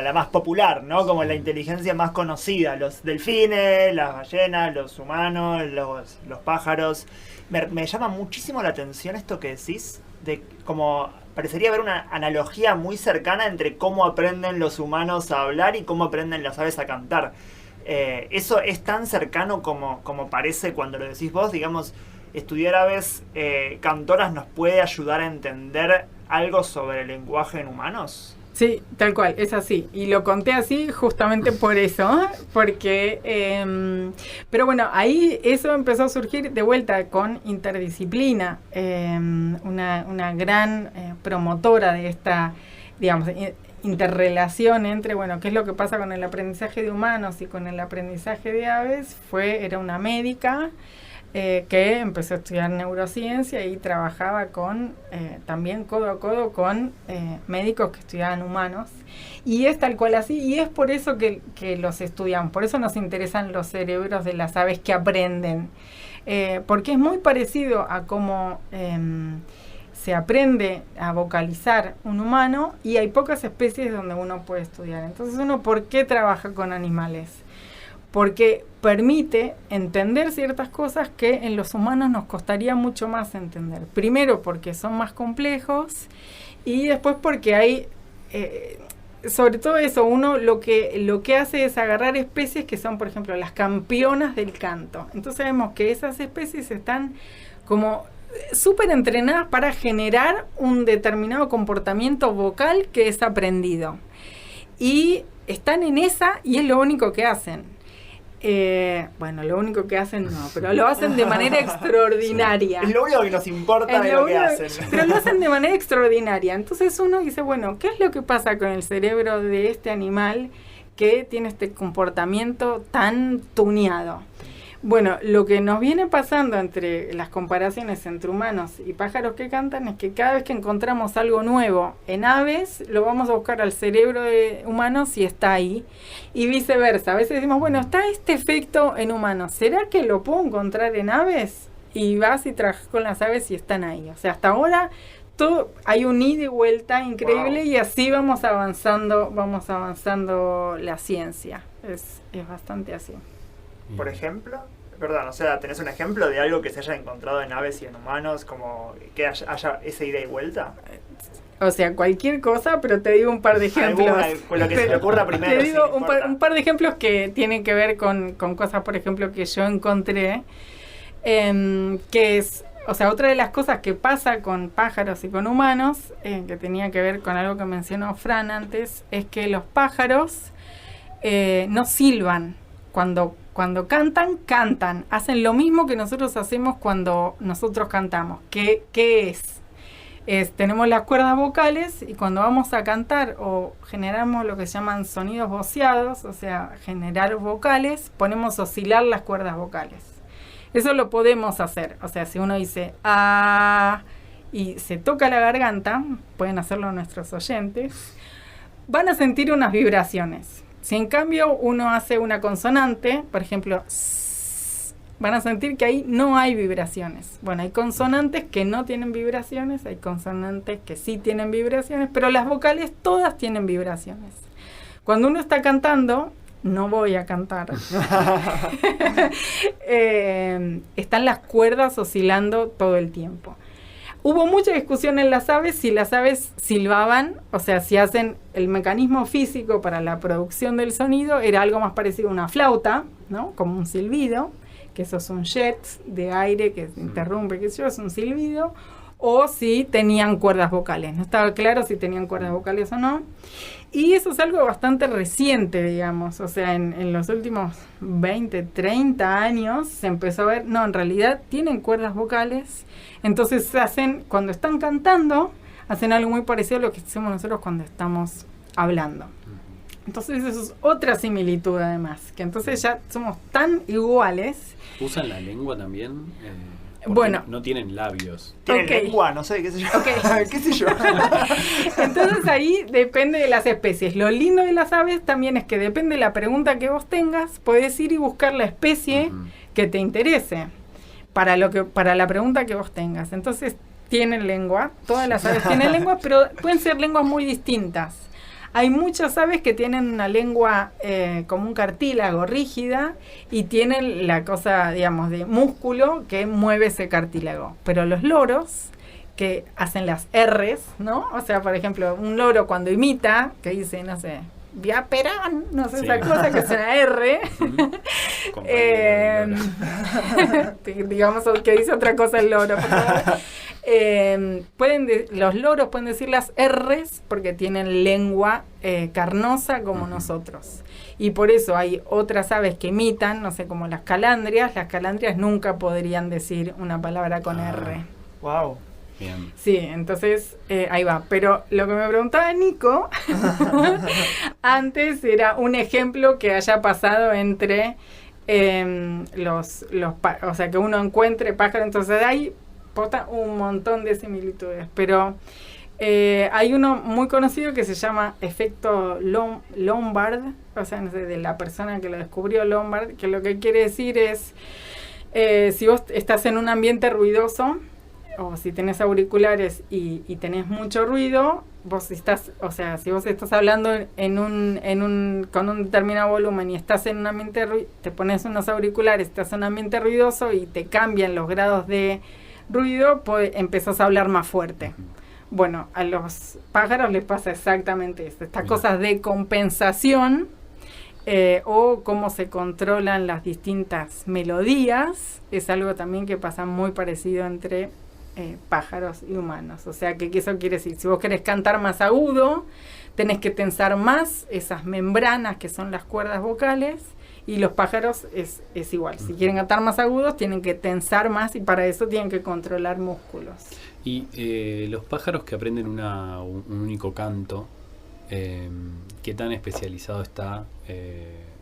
la más popular, ¿no? Como la inteligencia más conocida. Los delfines, las ballenas, los humanos, los pájaros. Me llama muchísimo la atención esto que decís, de como parecería haber una analogía muy cercana entre cómo aprenden los humanos a hablar y cómo aprenden las aves a cantar. Eso es tan cercano como parece cuando lo decís vos. Digamos, estudiar aves cantoras nos puede ayudar a entender algo sobre el lenguaje en humanos. Sí, tal cual, es así. Y lo conté así justamente por eso, porque... pero bueno, ahí eso empezó a surgir de vuelta con Interdisciplina, una gran promotora de esta, digamos, interrelación entre, bueno, qué es lo que pasa con el aprendizaje de humanos y con el aprendizaje de aves. Era una médica que empezó a estudiar neurociencia y trabajaba también codo a codo con médicos que estudiaban humanos. Y es tal cual así, y es por eso que los estudian, por eso nos interesan los cerebros de las aves que aprenden, porque es muy parecido a cómo se aprende a vocalizar un humano, y hay pocas especies donde uno puede estudiar. Entonces, uno, ¿por qué trabaja con animales? Porque permite entender ciertas cosas que en los humanos nos costaría mucho más entender. Primero porque son más complejos, y después porque hay, sobre todo eso, uno lo que hace es agarrar especies que son, por ejemplo, las campeonas del canto. Entonces vemos que esas especies están como súper entrenadas para generar un determinado comportamiento vocal que es aprendido. Y están en esa, y es lo único que hacen. Bueno, lo único que hacen no, pero lo hacen de manera extraordinaria. Es lo único que nos importa de lo que hacen. Pero lo hacen de manera extraordinaria. Entonces uno dice, bueno, ¿qué es lo que pasa con el cerebro de este animal que tiene este comportamiento tan tuneado? Bueno, lo que nos viene pasando entre las comparaciones entre humanos y pájaros que cantan es que cada vez que encontramos algo nuevo en aves, lo vamos a buscar al cerebro de humanos y está ahí, y viceversa. A veces decimos, bueno, está este efecto en humanos, ¿será que lo puedo encontrar en aves? Y vas y trabajas con las aves y están ahí. O sea, hasta ahora hay un ida y vuelta increíble. Wow. Y así vamos avanzando la ciencia. Es bastante así. Por ejemplo, perdón, o sea, ¿tenés un ejemplo de algo que se haya encontrado en aves y en humanos, como que haya esa ida y vuelta? O sea, cualquier cosa, pero te digo un par de ejemplos. Lo que se te ocurra primero. Te digo un par de ejemplos que tienen que ver con cosas, por ejemplo, que yo encontré, que es, o sea, otra de las cosas que pasa con pájaros y con humanos, que tenía que ver con algo que mencionó Fran antes, es que los pájaros no silban. Cuando cantan, hacen lo mismo que nosotros hacemos cuando nosotros cantamos. ¿Qué es? Tenemos las cuerdas vocales, y cuando vamos a cantar o generamos lo que se llaman sonidos voceados, o sea, generar vocales, ponemos oscilar las cuerdas vocales. Eso lo podemos hacer. O sea, si uno dice ah y se toca la garganta, pueden hacerlo nuestros oyentes, van a sentir unas vibraciones. Si en cambio uno hace una consonante, por ejemplo, van a sentir que ahí no hay vibraciones. Bueno, hay consonantes que no tienen vibraciones, hay consonantes que sí tienen vibraciones, pero las vocales todas tienen vibraciones. Cuando uno está cantando, no voy a cantar, están las cuerdas oscilando todo el tiempo. Hubo mucha discusión en las aves, si las aves silbaban, o sea, si hacen el mecanismo físico para la producción del sonido, era algo más parecido a una flauta, ¿no? Como un silbido, que esos son jets de aire que interrumpe, qué sé yo, es un silbido, o si tenían cuerdas vocales. No estaba claro si tenían cuerdas vocales o no. Y eso es algo bastante reciente, digamos, o sea, en los últimos 20, 30 años se empezó a ver, no, en realidad tienen cuerdas vocales, entonces hacen, cuando están cantando, hacen algo muy parecido a lo que hacemos nosotros cuando estamos hablando. Entonces eso es otra similitud además, que entonces ya somos tan iguales. ¿Usan la lengua también? Bueno, no tienen labios. Tienen Okay. lengua, no sé, qué sé yo. Okay. ¿Qué sé yo? Entonces ahí depende de las especies. Lo lindo de las aves también es que depende de la pregunta que vos tengas, podés ir y buscar la especie que te interese para la pregunta que vos tengas. Entonces tienen lengua, todas las aves tienen lengua, pero pueden ser lenguas muy distintas. Hay muchas aves que tienen una lengua como un cartílago rígida y tienen la cosa, digamos, de músculo que mueve ese cartílago. Pero los loros, que hacen las R's, ¿no? O sea, por ejemplo, un loro cuando imita, que dice, no sé, viaperán, no sé, sí, esa cosa que es una R, digamos que dice otra cosa el loro, por favor. Los loros pueden decir las R's porque tienen lengua carnosa como nosotros. Y por eso hay otras aves que imitan, no sé, como las calandrias. Las calandrias nunca podrían decir una palabra con R. Wow. Bien. Sí, entonces ahí va. Pero lo que me preguntaba Nico antes era un ejemplo que haya pasado entre o sea, que uno encuentre pájaros. Entonces hay un montón de similitudes, pero hay uno muy conocido que se llama efecto Lombard, o sea, no sé, de la persona que lo descubrió, Lombard, que lo que quiere decir es si vos estás en un ambiente ruidoso o si tenés auriculares y tenés mucho ruido, vos estás, o sea, si vos estás hablando con un determinado volumen y estás en un ambiente te pones unos auriculares, estás en un ambiente ruidoso y te cambian los grados de ruido, empezás a hablar más fuerte. Bueno, a los pájaros les pasa exactamente esto. Estas cosas de compensación o cómo se controlan las distintas melodías es algo también que pasa muy parecido entre pájaros y humanos. O sea, que eso quiere decir, si vos querés cantar más agudo, tenés que tensar más esas membranas que son las cuerdas vocales. Y los pájaros es igual. Si quieren cantar más agudos, tienen que tensar más y para eso tienen que controlar músculos. Y los pájaros que aprenden un único canto, ¿qué tan especializado está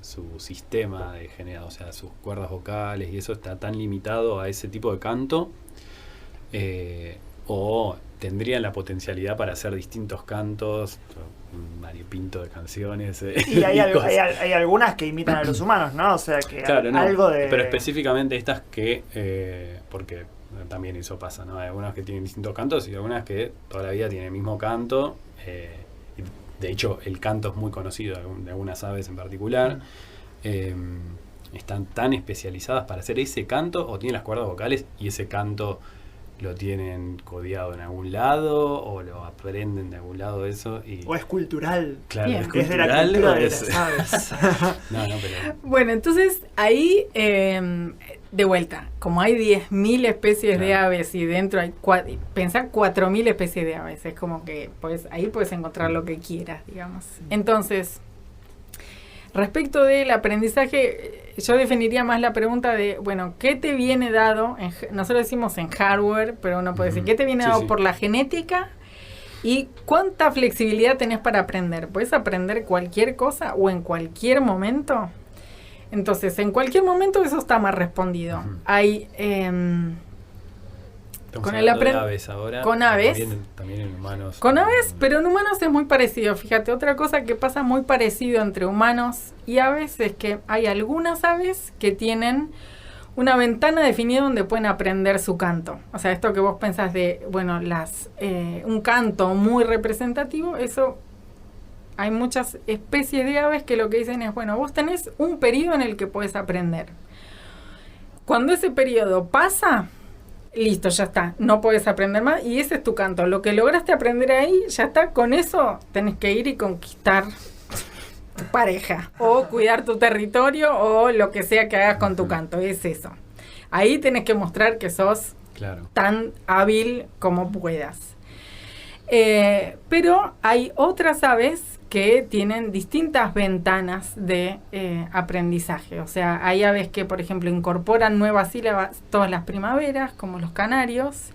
su sistema de generado? O sea, sus cuerdas vocales y eso está tan limitado a ese tipo de canto, o tendrían la potencialidad para hacer distintos cantos, un variopinto de canciones. Y hay algunas que imitan a los humanos, ¿no? O sea, que claro, algo de... Pero específicamente estas que... porque también eso pasa, ¿no? Hay algunas que tienen distintos cantos y algunas que toda la vida tienen el mismo canto. Y de hecho, el canto es muy conocido de algunas aves en particular. ¿Están tan especializadas para hacer ese canto o tienen las cuerdas vocales y ese canto lo tienen codiado en algún lado o lo aprenden de algún lado eso? O es cultural. Claro, bien. es cultural. Es de la cultura de las aves. pero... Bueno, entonces ahí, de vuelta, como hay 10.000 especies de aves y dentro hay, pensar 4.000 especies de aves, es como que ahí puedes encontrar lo que quieras, digamos. Entonces, respecto del aprendizaje, yo definiría más la pregunta de, bueno, ¿qué te viene dado? Nosotros decimos en hardware, pero uno puede decir, ¿qué te viene dado por la genética? ¿Y cuánta flexibilidad tenés para aprender? ¿Puedes aprender cualquier cosa o en cualquier momento? Entonces, en cualquier momento eso está más respondido. Hay... Con el aves ahora. Con aves. También en humanos. Con aves, pero en humanos es muy parecido. Fíjate, otra cosa que pasa muy parecido entre humanos y aves es que hay algunas aves que tienen una ventana definida donde pueden aprender su canto. O sea, esto que vos pensás de, bueno, un canto muy representativo, eso hay muchas especies de aves que lo que dicen es, bueno, vos tenés un periodo en el que podés aprender. Cuando ese periodo pasa, listo, ya está, no podés aprender más y ese es tu canto. Lo que lograste aprender ahí, ya está, con eso tenés que ir y conquistar tu pareja o cuidar tu territorio o lo que sea que hagas con tu canto, es eso. Ahí tenés que mostrar que sos tan hábil como puedas. Pero hay otras aves que tienen distintas ventanas de aprendizaje. O sea, hay aves que, por ejemplo, incorporan nuevas sílabas todas las primaveras, como los canarios.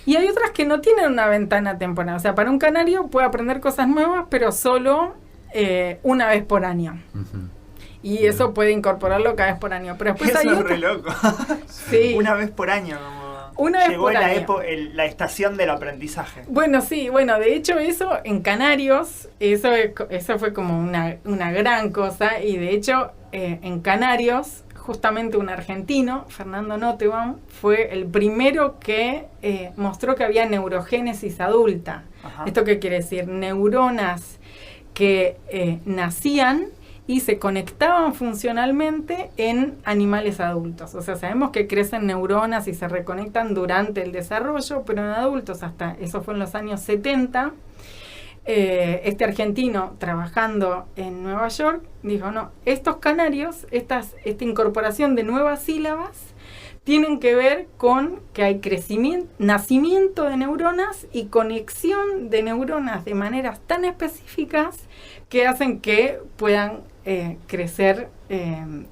Y hay otras que no tienen una ventana temporal. O sea, para un canario puede aprender cosas nuevas, pero solo una vez por año. Uh-huh. Y eso puede incorporarlo cada vez por año. Pero después eso hay es otro. re loco. Sí. Una vez por año. Una vez llegó por año. La estación del aprendizaje. Bueno, sí, bueno, de hecho eso en Canarios, eso fue como una gran cosa, y de hecho en Canarios, justamente un argentino, Fernando Nottebohm, fue el primero que mostró que había neurogénesis adulta. Ajá. ¿Esto qué quiere decir? Neuronas que nacían y se conectaban funcionalmente en animales adultos. O sea, sabemos que crecen neuronas y se reconectan durante el desarrollo, pero en adultos, hasta eso fue en los años 70, este argentino trabajando en Nueva York dijo, no, estos canarios, esta incorporación de nuevas sílabas tienen que ver con que hay nacimiento de neuronas y conexión de neuronas de maneras tan específicas que hacen que puedan crecer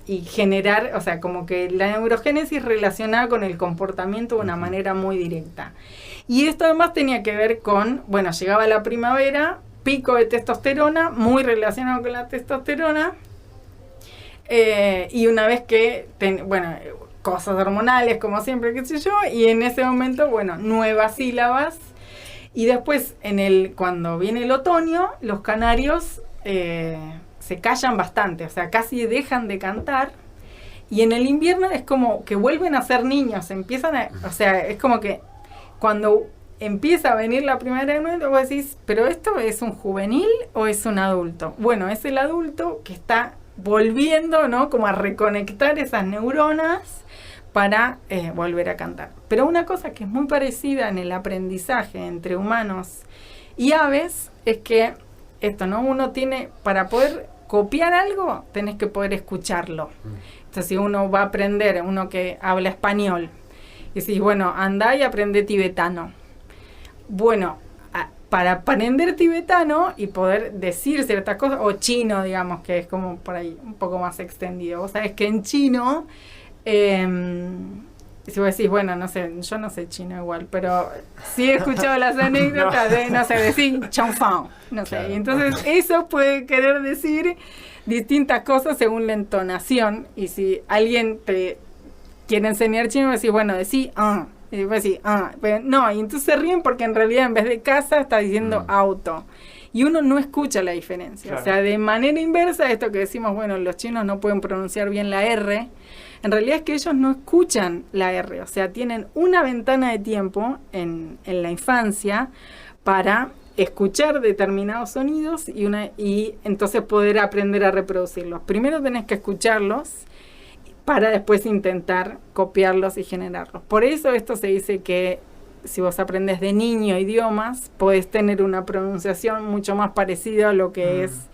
y generar, o sea, como que la neurogénesis relacionada con el comportamiento de una manera muy directa. Y esto además tenía que ver con, bueno, llegaba la primavera, pico de testosterona, muy relacionado con la testosterona, y una vez que, cosas hormonales, como siempre, qué sé yo, y en ese momento, bueno, nuevas sílabas, y después, cuando viene el otoño, los canarios se callan bastante, o sea, casi dejan de cantar, y en el invierno es como que vuelven a ser niños, o sea, es como que cuando empieza a venir la primavera de nuevo, vos decís, ¿pero esto es un juvenil o es un adulto? Bueno, es el adulto que está volviendo, ¿no?, como a reconectar esas neuronas para volver a cantar. Pero una cosa que es muy parecida en el aprendizaje entre humanos y aves es que esto, ¿no? Uno tiene, para poder copiar algo, tenés que poder escucharlo. Entonces, si uno va a aprender, uno que habla español, y decís, bueno, andá y aprende tibetano. Bueno, para aprender tibetano y poder decir ciertas cosas, o chino, digamos, que es como por ahí un poco más extendido. Vos sabés que en chino, si vos decís, bueno, no sé, yo no sé chino igual, pero sí he escuchado las anécdotas de, no sé, decir chanfao, no sé. Claro. Y entonces eso puede querer decir distintas cosas según la entonación. Y si alguien te quiere enseñar chino, vos decís, bueno, decís, y vos decís, pero no, y entonces se ríen porque en realidad en vez de casa está diciendo auto. Y uno no escucha la diferencia. Claro. O sea, de manera inversa, esto que decimos, bueno, los chinos no pueden pronunciar bien la R, en realidad es que ellos no escuchan la R. O sea, tienen una ventana de tiempo en la infancia para escuchar determinados sonidos y entonces poder aprender a reproducirlos. Primero tenés que escucharlos para después intentar copiarlos y generarlos. Por eso esto se dice que si vos aprendes de niño idiomas, podés tener una pronunciación mucho más parecida a lo que es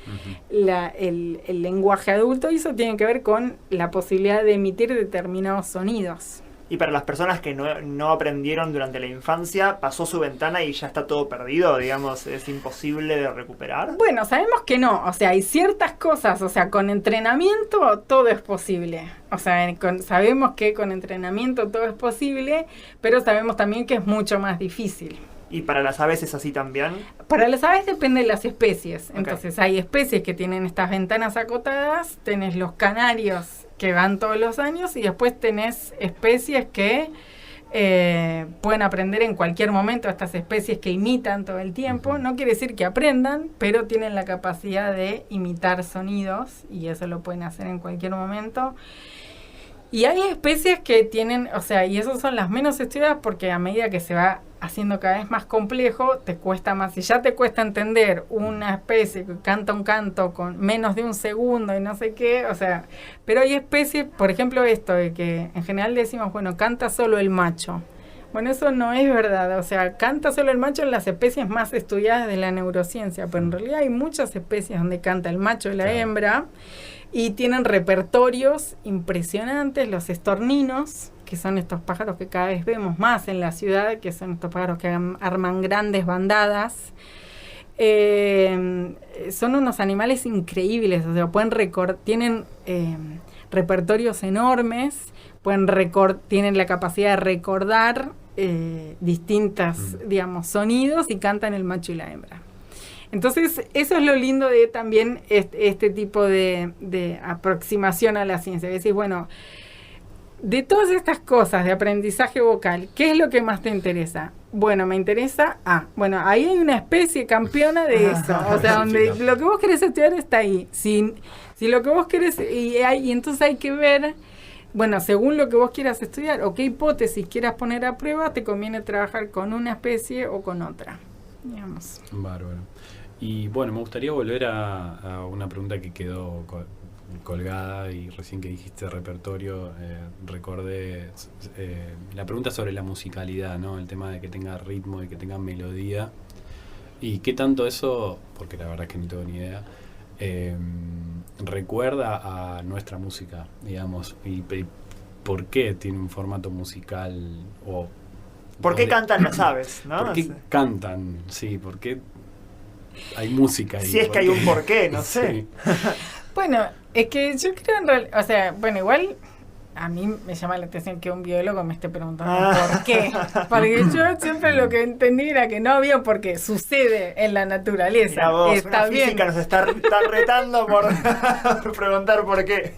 el lenguaje adulto, y eso tiene que ver con la posibilidad de emitir determinados sonidos. Y para las personas que no aprendieron durante la infancia, pasó su ventana y ya está todo perdido, digamos, es imposible de recuperar. Bueno, sabemos que no, o sea, hay ciertas cosas, o sea, con entrenamiento todo es posible. O sea, sabemos que con entrenamiento todo es posible, pero sabemos también que es mucho más difícil. ¿Y para las aves es así también? Para las aves depende de las especies. Okay. Entonces hay especies que tienen estas ventanas acotadas, tenés los canarios que van todos los años, y después tenés especies que pueden aprender en cualquier momento, estas especies que imitan todo el tiempo. No quiere decir que aprendan, pero tienen la capacidad de imitar sonidos, y eso lo pueden hacer en cualquier momento. Y hay especies que tienen, o sea, y esas son las menos estudiadas porque a medida que se va haciendo cada vez más complejo, te cuesta más. Si ya te cuesta entender una especie que canta un canto con menos de un segundo y no sé qué, o sea, pero hay especies, por ejemplo esto, de que en general decimos, bueno, canta solo el macho. Bueno, eso no es verdad, o sea, canta solo el macho en las especies más estudiadas de la neurociencia, pero en realidad hay muchas especies donde canta el macho y la hembra, y tienen repertorios impresionantes. Los estorninos, que son estos pájaros que cada vez vemos más en la ciudad, que son estos pájaros que arman grandes bandadas, son unos animales increíbles, o sea, tienen repertorios enormes, tienen la capacidad de recordar distintas, digamos, sonidos, y cantan el macho y la hembra. Entonces, eso es lo lindo de también este tipo de aproximación a la ciencia. Es decir, bueno, de todas estas cosas de aprendizaje vocal, ¿qué es lo que más te interesa? Bueno, me interesa, bueno, ahí hay una especie campeona de eso. O sea, donde lo que vos querés estudiar está ahí. Si lo que vos querés, y entonces hay que ver, bueno, según lo que vos quieras estudiar o qué hipótesis quieras poner a prueba, te conviene trabajar con una especie o con otra, digamos. Bárbaro. Y bueno, me gustaría volver a una pregunta que quedó colgada, y recién que dijiste repertorio, recordé la pregunta sobre la musicalidad, ¿no? El tema de que tenga ritmo y que tenga melodía. Y qué tanto eso, porque la verdad es que no tengo ni idea, recuerda a nuestra música, digamos, y por qué tiene un formato musical, o ¿por qué cantan las aves? ¿No? ¿Por qué cantan? Sí, ¿por qué hay música ahí? Si es que hay un porqué, no sé. Sí. Bueno, es que yo creo en realidad, o sea, bueno, igual a mí me llama la atención que un biólogo me esté preguntando por qué. Porque yo siempre lo que entendí era que no había por qué, sucede en la naturaleza. Mira vos, está una bien. física nos está retando por preguntar por qué.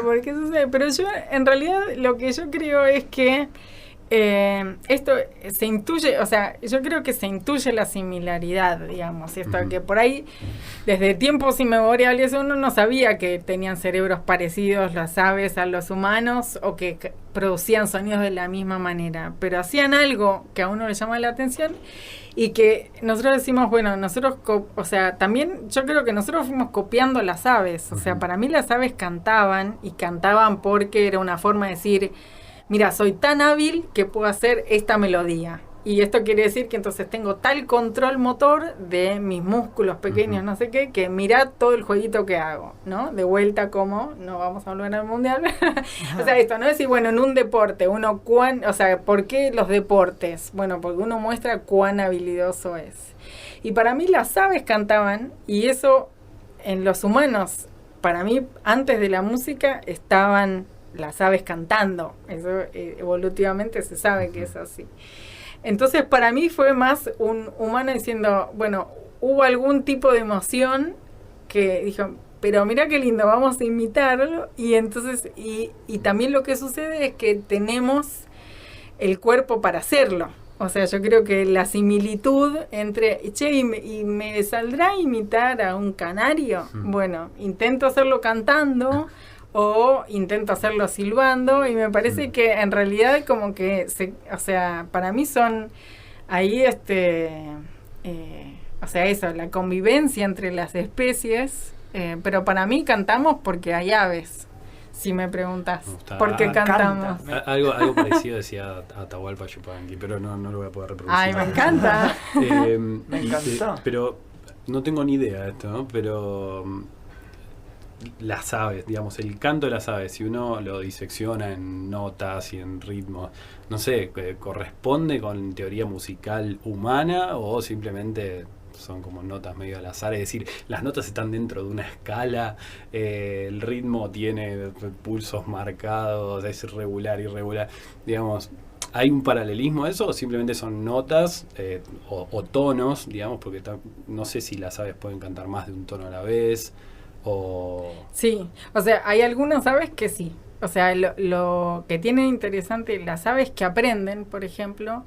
¿Por qué sucede? Pero yo, en realidad, lo que yo creo es que esto se intuye, o sea, yo creo que se intuye la similaridad, digamos, esto que por ahí, desde tiempos inmemoriales, uno no sabía que tenían cerebros parecidos las aves a los humanos, o que producían sonidos de la misma manera, pero hacían algo que a uno le llama la atención, y que nosotros decimos, bueno, nosotros, o sea, también yo creo que nosotros fuimos copiando las aves, o sea, para mí las aves cantaban, y cantaban porque era una forma de decir, mira, soy tan hábil que puedo hacer esta melodía. Y esto quiere decir que entonces tengo tal control motor de mis músculos pequeños, no sé qué, que mirá todo el jueguito que hago, ¿no? De vuelta, como no vamos a volver al mundial. O sea, esto, ¿no? Es decir, bueno, en un deporte, o sea, ¿por qué los deportes? Bueno, porque uno muestra cuán habilidoso es. Y para mí las aves cantaban, y eso en los humanos, para mí, antes de la música, estaban las aves cantando. Eso evolutivamente se sabe que es así. Entonces, para mí fue más un humano diciendo, bueno, hubo algún tipo de emoción que dijo, pero mira qué lindo, vamos a imitarlo. Y entonces, y también lo que sucede es que tenemos el cuerpo para hacerlo. O sea, yo creo que la similitud entre, y me saldrá imitar a un canario. Bueno, intento hacerlo cantando, o intento hacerlo silbando, y me parece que en realidad como que, o sea, para mí son ahí, o sea, eso, la convivencia entre las especies, pero para mí cantamos porque hay aves, si me preguntas, ¿por qué cantamos? Algo parecido decía Atahualpa Yupanqui, pero no lo voy a poder reproducir. Ay, me encanta. Me encantó. Pero no tengo ni idea de esto, ¿no? Pero las aves, digamos, el canto de las aves, si uno lo disecciona en notas y en ritmos, no sé, ¿corresponde con teoría musical humana o simplemente son como notas medio al azar? Es decir, las notas están dentro de una escala, el ritmo tiene pulsos marcados, es regular, irregular, digamos, ¿hay un paralelismo a eso o simplemente son notas o tonos, digamos, porque no sé si las aves pueden cantar más de un tono a la vez? Sí, o sea, hay algunas aves que sí. O sea, lo que tiene interesante las aves que aprenden, por ejemplo,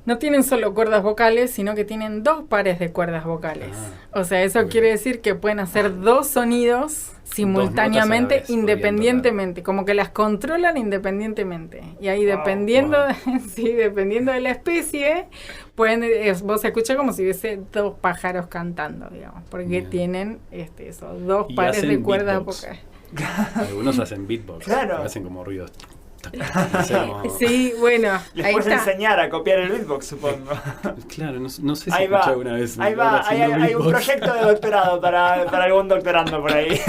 no tienen solo cuerdas vocales, sino que tienen 2 pares de cuerdas vocales. O sea, eso quiere decir que pueden hacer 2 sonidos simultáneamente, vez, independientemente, como que las controlan independientemente. Y ahí dependiendo de la especie, vos escuchás como si hubiese 2 pájaros cantando, digamos, porque tienen esos 2 pares de cuerdas vocales. Algunos hacen beatbox, Claro. hacen como ruidos. Sí, bueno, Les ahí puedes está. enseñar a copiar el beatbox, supongo. Claro, no sé si Ahí escuché va, alguna vez. ahí va, haciendo hay un beatbox. proyecto de doctorado para algún doctorando por ahí.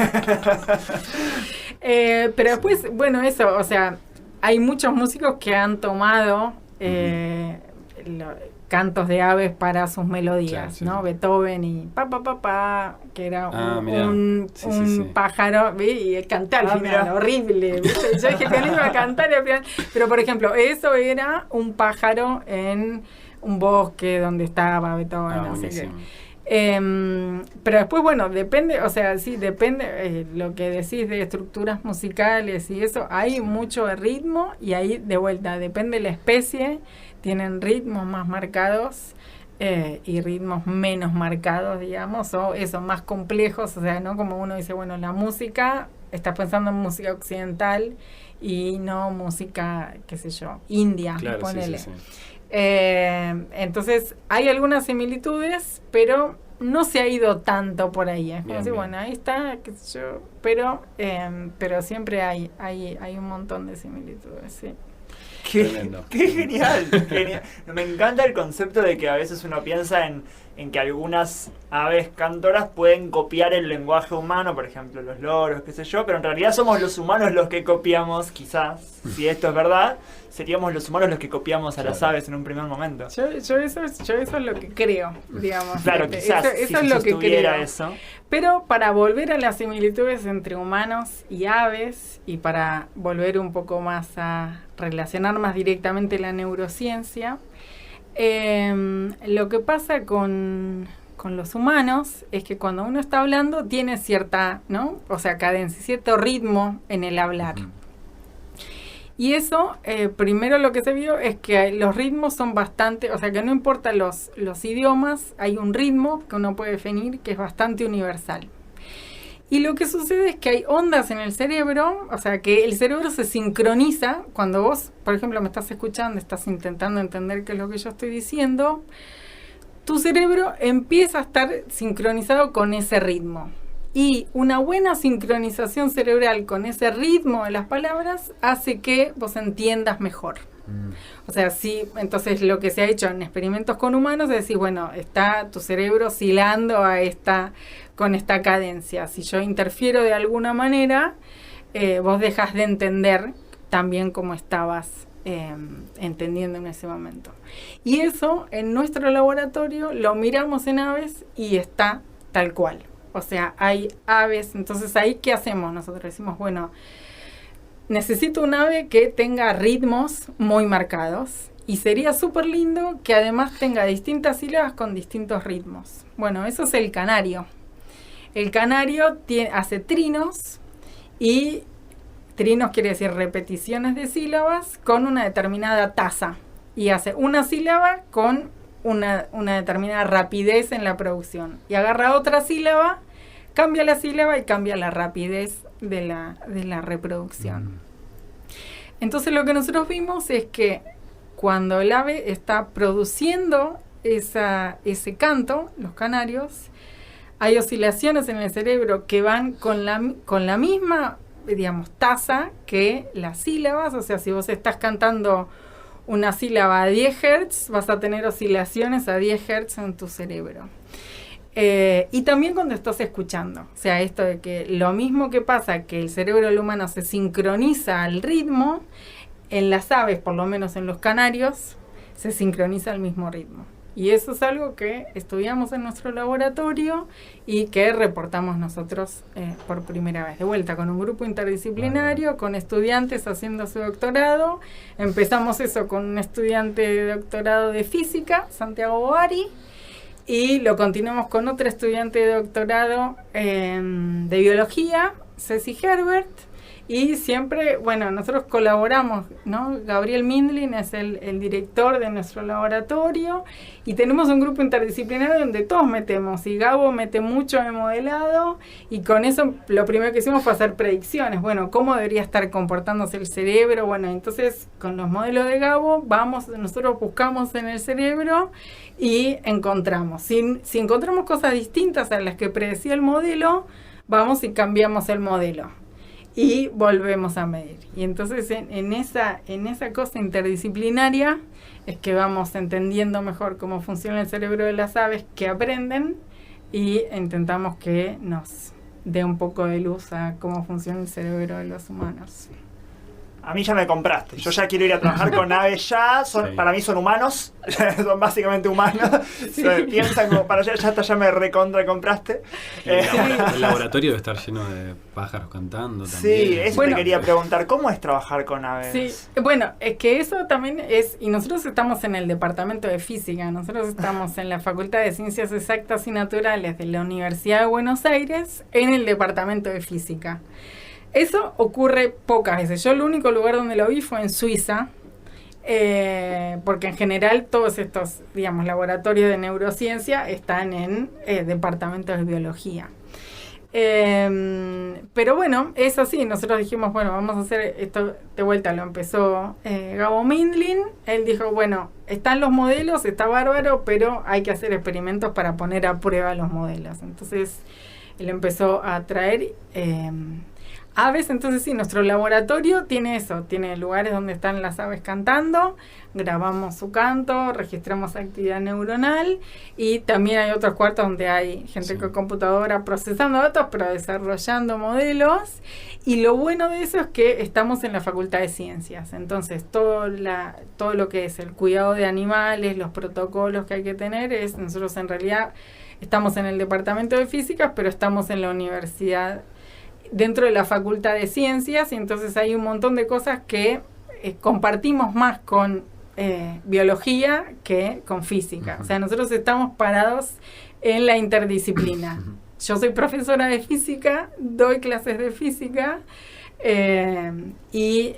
Pero después, bueno, eso, o sea, hay muchos músicos que han tomado cantos de aves para sus melodías, Sí, ¿no? sí. Beethoven y que era mirá. un Sí. pájaro, ¿vi? Y canté al final, Mirá. horrible, ¿viste? Yo dije que no iba a cantar y al final, pero por ejemplo, eso era un pájaro en un bosque donde estaba Beethoven, no sé qué. Buenísimo. Pero después, bueno, depende, o sea, sí, depende lo que decís de estructuras musicales y eso, hay mucho de ritmo y ahí de vuelta, depende de la especie, tienen ritmos más marcados y ritmos menos marcados, digamos, o eso, más complejos, o sea, ¿no? Como uno dice, bueno, la música, estás pensando en música occidental y no música, qué sé yo, india, Claro, ponele. sí. Entonces hay algunas similitudes, pero no se ha ido tanto por ahí. Es como Bien, decir, bien. bueno, ahí está, qué sé yo, pero siempre hay un montón de similitudes, sí. Tremendo. Qué genial, genial. Me encanta el concepto de que a veces uno piensa en que algunas aves cantoras pueden copiar el lenguaje humano, por ejemplo los loros, qué sé yo, pero en realidad somos los humanos los que copiamos, quizás, si esto es verdad, seríamos los humanos los que copiamos a las Claro. aves en un primer momento. Yo eso es lo que creo, digamos. Claro, quizás eso si es se lo que sostuviera creo. eso. Pero para volver a las similitudes entre humanos y aves y para volver un poco más a relacionar más directamente la neurociencia, lo que pasa con los humanos es que cuando uno está hablando tiene cierta, ¿no? O sea, cadencia, cierto ritmo en el hablar. Y eso, primero lo que se vio es que los ritmos son bastante, o sea que no importa los idiomas, hay un ritmo que uno puede definir que es bastante universal. Y lo que sucede es que hay ondas en el cerebro, o sea que el cerebro se sincroniza cuando vos, por ejemplo, me estás escuchando, estás intentando entender qué es lo que yo estoy diciendo, tu cerebro empieza a estar sincronizado con ese ritmo. Y una buena sincronización cerebral con ese ritmo de las palabras hace que vos entiendas mejor. O sea, sí, entonces lo que se ha hecho en experimentos con humanos es decir, bueno, está tu cerebro oscilando con esta cadencia. Si yo interfiero de alguna manera, vos dejas de entender también como estabas entendiendo en ese momento. Y eso en nuestro laboratorio lo miramos en aves y está tal cual. O sea, hay aves, entonces ahí ¿qué hacemos? Nosotros decimos, bueno, necesito un ave que tenga ritmos muy marcados y sería súper lindo que además tenga distintas sílabas con distintos ritmos. Bueno, eso es el canario. El canario hace trinos y trinos quiere decir repeticiones de sílabas con una determinada tasa y hace una sílaba con una determinada rapidez en la producción y agarra otra sílaba, cambia la sílaba y cambia la rapidez de la reproducción. Entonces lo que nosotros vimos es que cuando el ave está produciendo ese canto, los canarios, hay oscilaciones en el cerebro que van con la misma, digamos, tasa que las sílabas. O sea, si vos estás cantando una sílaba a 10 Hz, vas a tener oscilaciones a 10 Hz en tu cerebro. Y también cuando estás escuchando. O sea, esto de que lo mismo que pasa, que el cerebro del humano se sincroniza al ritmo, en las aves, por lo menos en los canarios, se sincroniza al mismo ritmo. Y eso es algo que estudiamos en nuestro laboratorio y que reportamos nosotros por primera vez. De vuelta, con un grupo interdisciplinario, con estudiantes haciendo su doctorado. Empezamos eso con un estudiante de doctorado de física, Santiago Boari, y lo continuamos con otra estudiante de doctorado de biología, Ceci Herbert, Y siempre, bueno, nosotros colaboramos, ¿no? Gabriel Mindlin es el director de nuestro laboratorio y tenemos un grupo interdisciplinario donde todos metemos, y Gabo mete mucho en modelado, y con eso lo primero que hicimos fue hacer predicciones. Bueno, ¿cómo debería estar comportándose el cerebro? Bueno, entonces con los modelos de Gabo nosotros buscamos en el cerebro y encontramos. Si encontramos cosas distintas a las que predecía el modelo, vamos y cambiamos el modelo y volvemos a medir. Y entonces en esa cosa interdisciplinaria es que vamos entendiendo mejor cómo funciona el cerebro de las aves que aprenden, y intentamos que nos dé un poco de luz a cómo funciona el cerebro de los humanos. A mí ya me compraste. Yo ya quiero ir a trabajar con aves ya. Sí. Para mí son humanos. Son básicamente humanos. Sí. Piensan como para allá. Ya me recontra compraste. El laboratorio debe estar lleno de pájaros cantando también. Sí, eso Bueno, te quería preguntar. ¿Cómo es trabajar con aves? Sí, bueno, es que eso también es, y nosotros estamos en el departamento de física, nosotros estamos en la Facultad de Ciencias Exactas y Naturales de la Universidad de Buenos Aires, en el departamento de física. Eso ocurre pocas veces. Yo el único lugar donde lo vi fue en Suiza, porque en general todos estos, digamos, laboratorios de neurociencia están en departamentos de biología. Pero bueno, es así. Nosotros dijimos, bueno, vamos a hacer esto de vuelta. Lo empezó Gabo Mindlin. Él dijo, bueno, están los modelos, está bárbaro, pero hay que hacer experimentos para poner a prueba los modelos. Entonces él empezó a traer aves. Entonces sí, nuestro laboratorio tiene eso, tiene lugares donde están las aves cantando, grabamos su canto, registramos actividad neuronal, y también hay otros cuartos donde hay gente con computadora procesando datos, pero desarrollando modelos. Y lo bueno de eso es que estamos en la Facultad de Ciencias, entonces todo lo que es el cuidado de animales, los protocolos que hay que tener, nosotros en realidad estamos en el departamento de física, pero estamos en la universidad dentro de la Facultad de Ciencias, y entonces hay un montón de cosas que compartimos más con biología que con física. O sea, nosotros estamos parados en la interdisciplina. Yo soy profesora de física, doy clases de física, y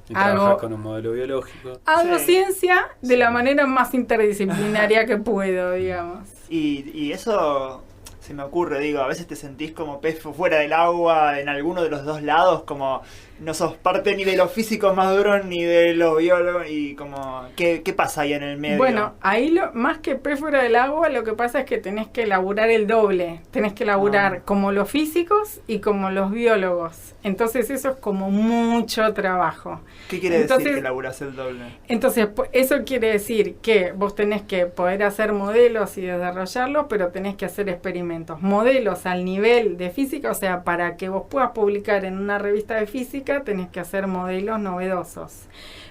trabajas con un modelo biológico. Hago Sí. ciencia de la manera más interdisciplinaria que puedo, digamos. Y eso se me ocurre, digo, a veces te sentís como pez fuera del agua en alguno de los dos lados, como no sos parte ni de los físicos más duros ni de los biólogos, y como, ¿qué pasa ahí en el medio? Bueno, ahí más que pez fuera del agua, lo que pasa es que tenés que laburar el doble. Tenés que laburar como los físicos y como los biólogos. Entonces eso es como mucho trabajo. ¿Qué quiere Entonces, decir que laburás el doble? Entonces, eso quiere decir que vos tenés que poder hacer modelos y desarrollarlos, pero tenés que hacer experimentos. Modelos al nivel de física, o sea, para que vos puedas publicar en una revista de física, tenés que hacer modelos novedosos.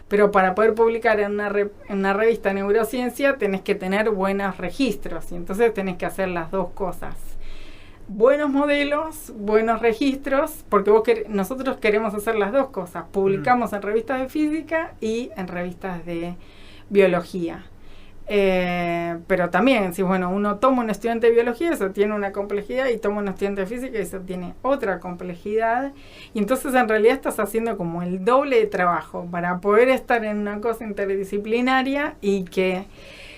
Pero para poder publicar en una revista de neurociencia, tenés que tener buenos registros. Y entonces tenés que hacer las dos cosas. Buenos modelos, buenos registros, porque nosotros queremos hacer las dos cosas. Publicamos en revistas de física y en revistas de biología. Pero también, si uno toma un estudiante de biología, eso tiene una complejidad, y toma un estudiante de física, y eso tiene otra complejidad. Y entonces en realidad estás haciendo como el doble de trabajo para poder estar en una cosa interdisciplinaria, y que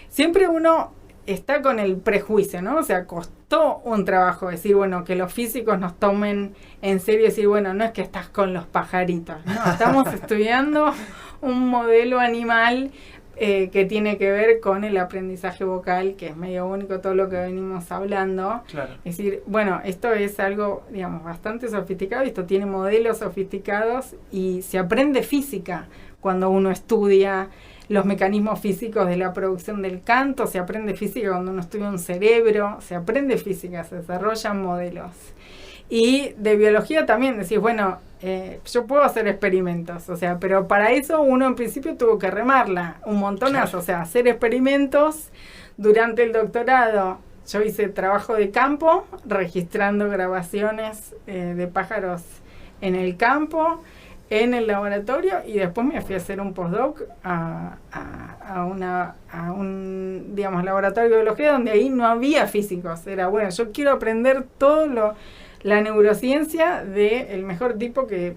siempre uno está con el prejuicio, ¿no? O sea, costó un trabajo decir, bueno, que los físicos nos tomen en serio y decir, bueno, no es que estás con los pajaritos, ¿no? Estamos estudiando un modelo animal que tiene que ver con el aprendizaje vocal, que es medio único todo lo que venimos hablando. Claro. Es decir, bueno, esto es algo, digamos, bastante sofisticado, esto tiene modelos sofisticados, y se aprende física cuando uno estudia los mecanismos físicos de la producción del canto, se aprende física cuando uno estudia un cerebro, se aprende física, se desarrollan modelos. Y de biología también decís, bueno, yo puedo hacer experimentos, o sea, pero para eso uno en principio tuvo que remarla un montonazo, claro. O sea, hacer experimentos. Durante el doctorado yo hice trabajo de campo, registrando grabaciones de pájaros en el campo, en el laboratorio, y después me fui a hacer un postdoc a un digamos, laboratorio de biología, donde ahí no había físicos. Era, bueno, yo quiero aprender todo la neurociencia del mejor tipo que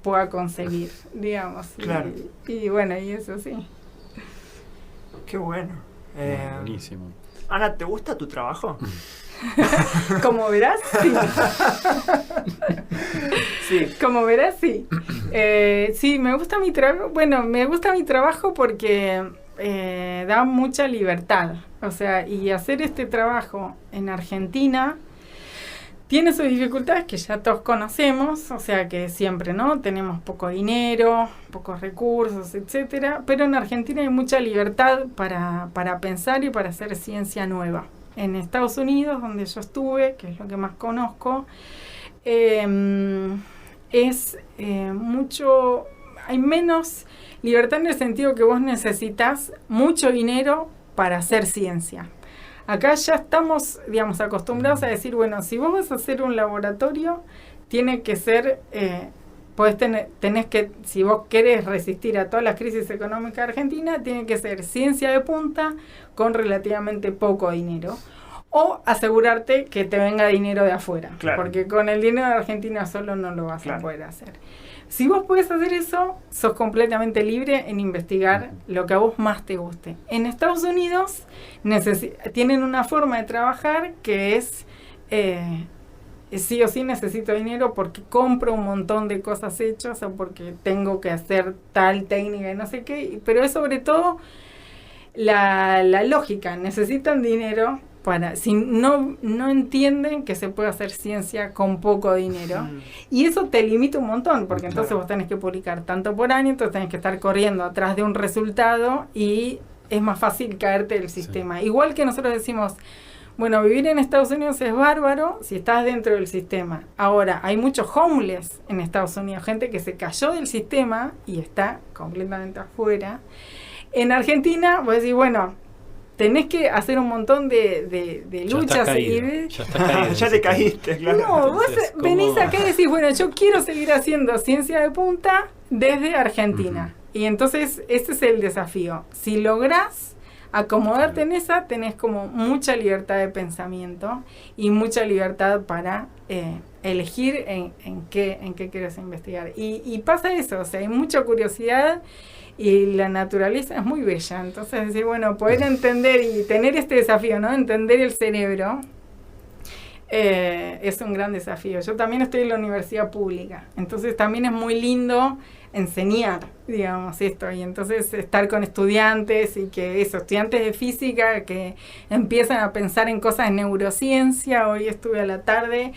pueda conseguir, digamos. Claro. Y bueno, y eso sí. Qué bueno. Buenísimo. Ana, ¿te gusta tu trabajo? Como verás, sí. Sí. Como verás, sí. Sí, me gusta mi trabajo. Bueno, me gusta mi trabajo porque da mucha libertad. O sea, y hacer este trabajo en Argentina tiene sus dificultades que ya todos conocemos. O sea, que siempre, ¿no? Tenemos poco dinero, pocos recursos, etcétera. Pero en Argentina hay mucha libertad para pensar y para hacer ciencia nueva. En Estados Unidos, donde yo estuve, que es lo que más conozco, hay menos libertad en el sentido que vos necesitas mucho dinero para hacer ciencia. Acá ya estamos, digamos, acostumbrados a decir, bueno, si vos vas a hacer un laboratorio, tiene que ser, tenés que, si vos querés resistir a todas las crisis económicas de Argentina, tiene que ser ciencia de punta con relativamente poco dinero. O asegurarte que te venga dinero de afuera. Claro. Porque con el dinero de Argentina solo no lo vas a poder hacer. Si vos podés hacer eso, sos completamente libre en investigar lo que a vos más te guste. En Estados Unidos tienen una forma de trabajar que es sí o sí necesito dinero porque compro un montón de cosas hechas o porque tengo que hacer tal técnica y no sé qué. Pero es sobre todo la lógica. Necesitan dinero si no entienden que se puede hacer ciencia con poco dinero. Y eso te limita un montón, porque entonces vos tenés que publicar tanto por año, entonces tenés que estar corriendo atrás de un resultado y es más fácil caerte del sistema. Sí. Igual que nosotros decimos, bueno, vivir en Estados Unidos es bárbaro si estás dentro del sistema. Ahora, hay muchos homeless en Estados Unidos, gente que se cayó del sistema y está completamente afuera. En Argentina, vos decís, bueno, tenés que hacer un montón de luchas. Ya te caíste, claro. No, vos venís acá y decís, bueno, yo quiero seguir haciendo ciencia de punta desde Argentina. Y entonces ese es el desafío. Si lográs acomodarte en esa, tenés como mucha libertad de pensamiento y mucha libertad para elegir en qué quieres investigar. Y pasa eso, o sea, hay mucha curiosidad. Y la naturaleza es muy bella, entonces decir, bueno, poder entender y tener este desafío, ¿no? Entender el cerebro es un gran desafío. Yo también estoy en la universidad pública, entonces también es muy lindo enseñar, digamos, esto, y entonces estar con estudiantes y que estudiantes de física que empiezan a pensar en cosas de neurociencia. Hoy estuve a la tarde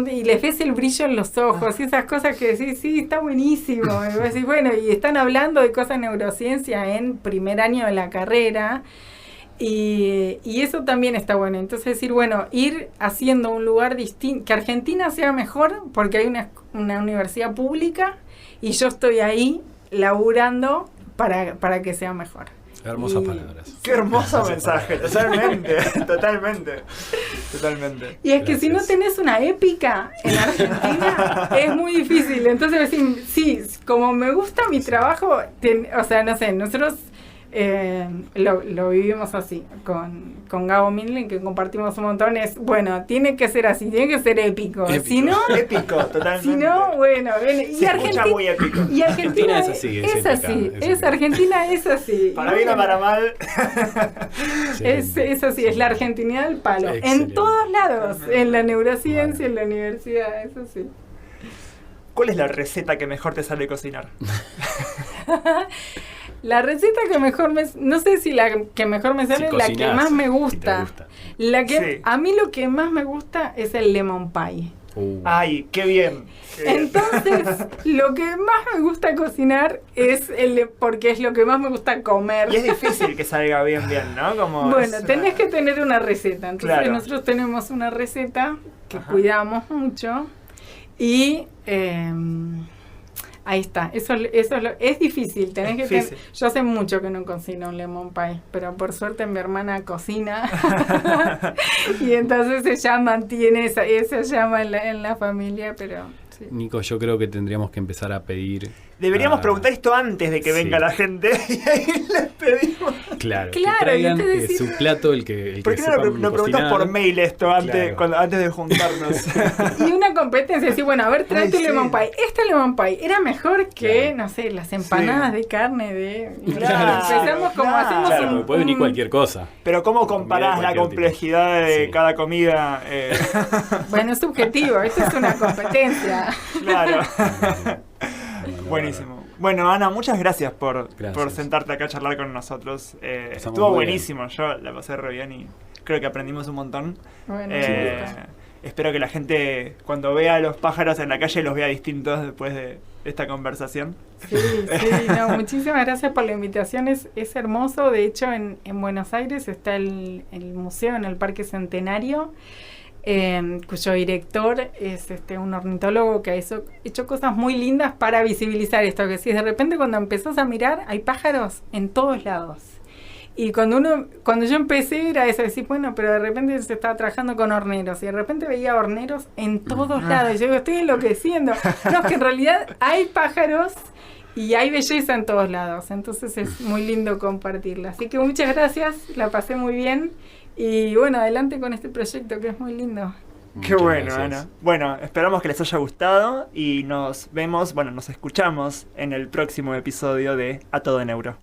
y les ves el brillo en los ojos y esas cosas que decís, sí, está buenísimo, y vos decís, bueno, y están hablando de cosas de neurociencia en primer año de la carrera. Y eso también está bueno. Entonces decir, bueno, ir haciendo un lugar distinto, que Argentina sea mejor porque hay una universidad pública y yo estoy ahí laburando para que sea mejor. Hermosas palabras. Qué hermoso mensaje, totalmente. Y es que si no tenés una épica en Argentina, es muy difícil. Entonces decir, sí, como me gusta mi trabajo, o sea, no sé, nosotros lo vivimos así con Gabo Mindlin, que compartimos un montón. Es bueno, tiene que ser así, tiene que ser épico. Si no, épico, totalmente. Si no, bueno, y Argentina muy épico. Y Argentina es así, Argentina es así. Para bien o para mal. Es así, es la argentinidad del palo. Excelente. En todos lados, en la neurociencia, en la universidad, es así. ¿Cuál es la receta que mejor te sale cocinar? La receta que mejor no sé si la que mejor me sale, la que más me gusta. A mí lo que más me gusta es el lemon pie. Ay, qué bien. Entonces, lo que más me gusta cocinar es porque es lo que más me gusta comer. Y es difícil que salga bien, ¿no? Como bueno, tenés que tener una receta. Entonces, nosotros tenemos una receta que cuidamos mucho y ahí está, eso es difícil, yo hace mucho que no cocino un lemon pie, pero por suerte mi hermana cocina y entonces ella mantiene esa llama en la familia, pero sí. Nico, yo creo que tendríamos que empezar a pedir Deberíamos preguntar esto antes de que venga la gente y ahí les pedimos. Claro, que Claro, traigan y ustedes decís- su plato, el que ¿Por qué no sepan lo preguntas cocinar. por mail esto antes, Claro. antes de juntarnos? Y una competencia, así, bueno, a ver, tráete Ay, sí. lemon pie. Este lemon pie era mejor que, Claro. no sé, las empanadas Sí. de carne de... Y Claro, empezamos como claro. hacemos Claro, un- porque puede venir un- cualquier cosa. Pero ¿cómo comparás la cualquier complejidad de Sí. cada comida? Bueno, es subjetivo, esto es una competencia. Claro. Bueno, Buenísimo. Bueno, Ana, muchas gracias por Gracias. sentarte acá a charlar con nosotros. Pasamos Estuvo muy buenísimo, yo la pasé re bien y creo que aprendimos un montón. Bueno, Eh, espero que la gente cuando vea a los pájaros en la calle los vea distintos después de esta conversación. sí, no, muchísimas gracias por la invitación, es hermoso. De hecho, en Buenos Aires está el museo en el Parque Centenario, cuyo director es un ornitólogo que ha hecho cosas muy lindas para visibilizar esto, que si de repente cuando empezás a mirar hay pájaros en todos lados. Y cuando yo empecé era eso, decir, bueno, pero de repente se estaba trabajando con horneros y de repente veía horneros en todos lados. Y yo digo, estoy enloqueciendo. No, es que en realidad hay pájaros y hay belleza en todos lados. Entonces es muy lindo compartirla. Así que muchas gracias, la pasé muy bien. Y bueno, adelante con este proyecto que es muy lindo. Qué Muchas bueno, gracias. Ana. Bueno, esperamos que les haya gustado y nos escuchamos en el próximo episodio de A Todo Neuro.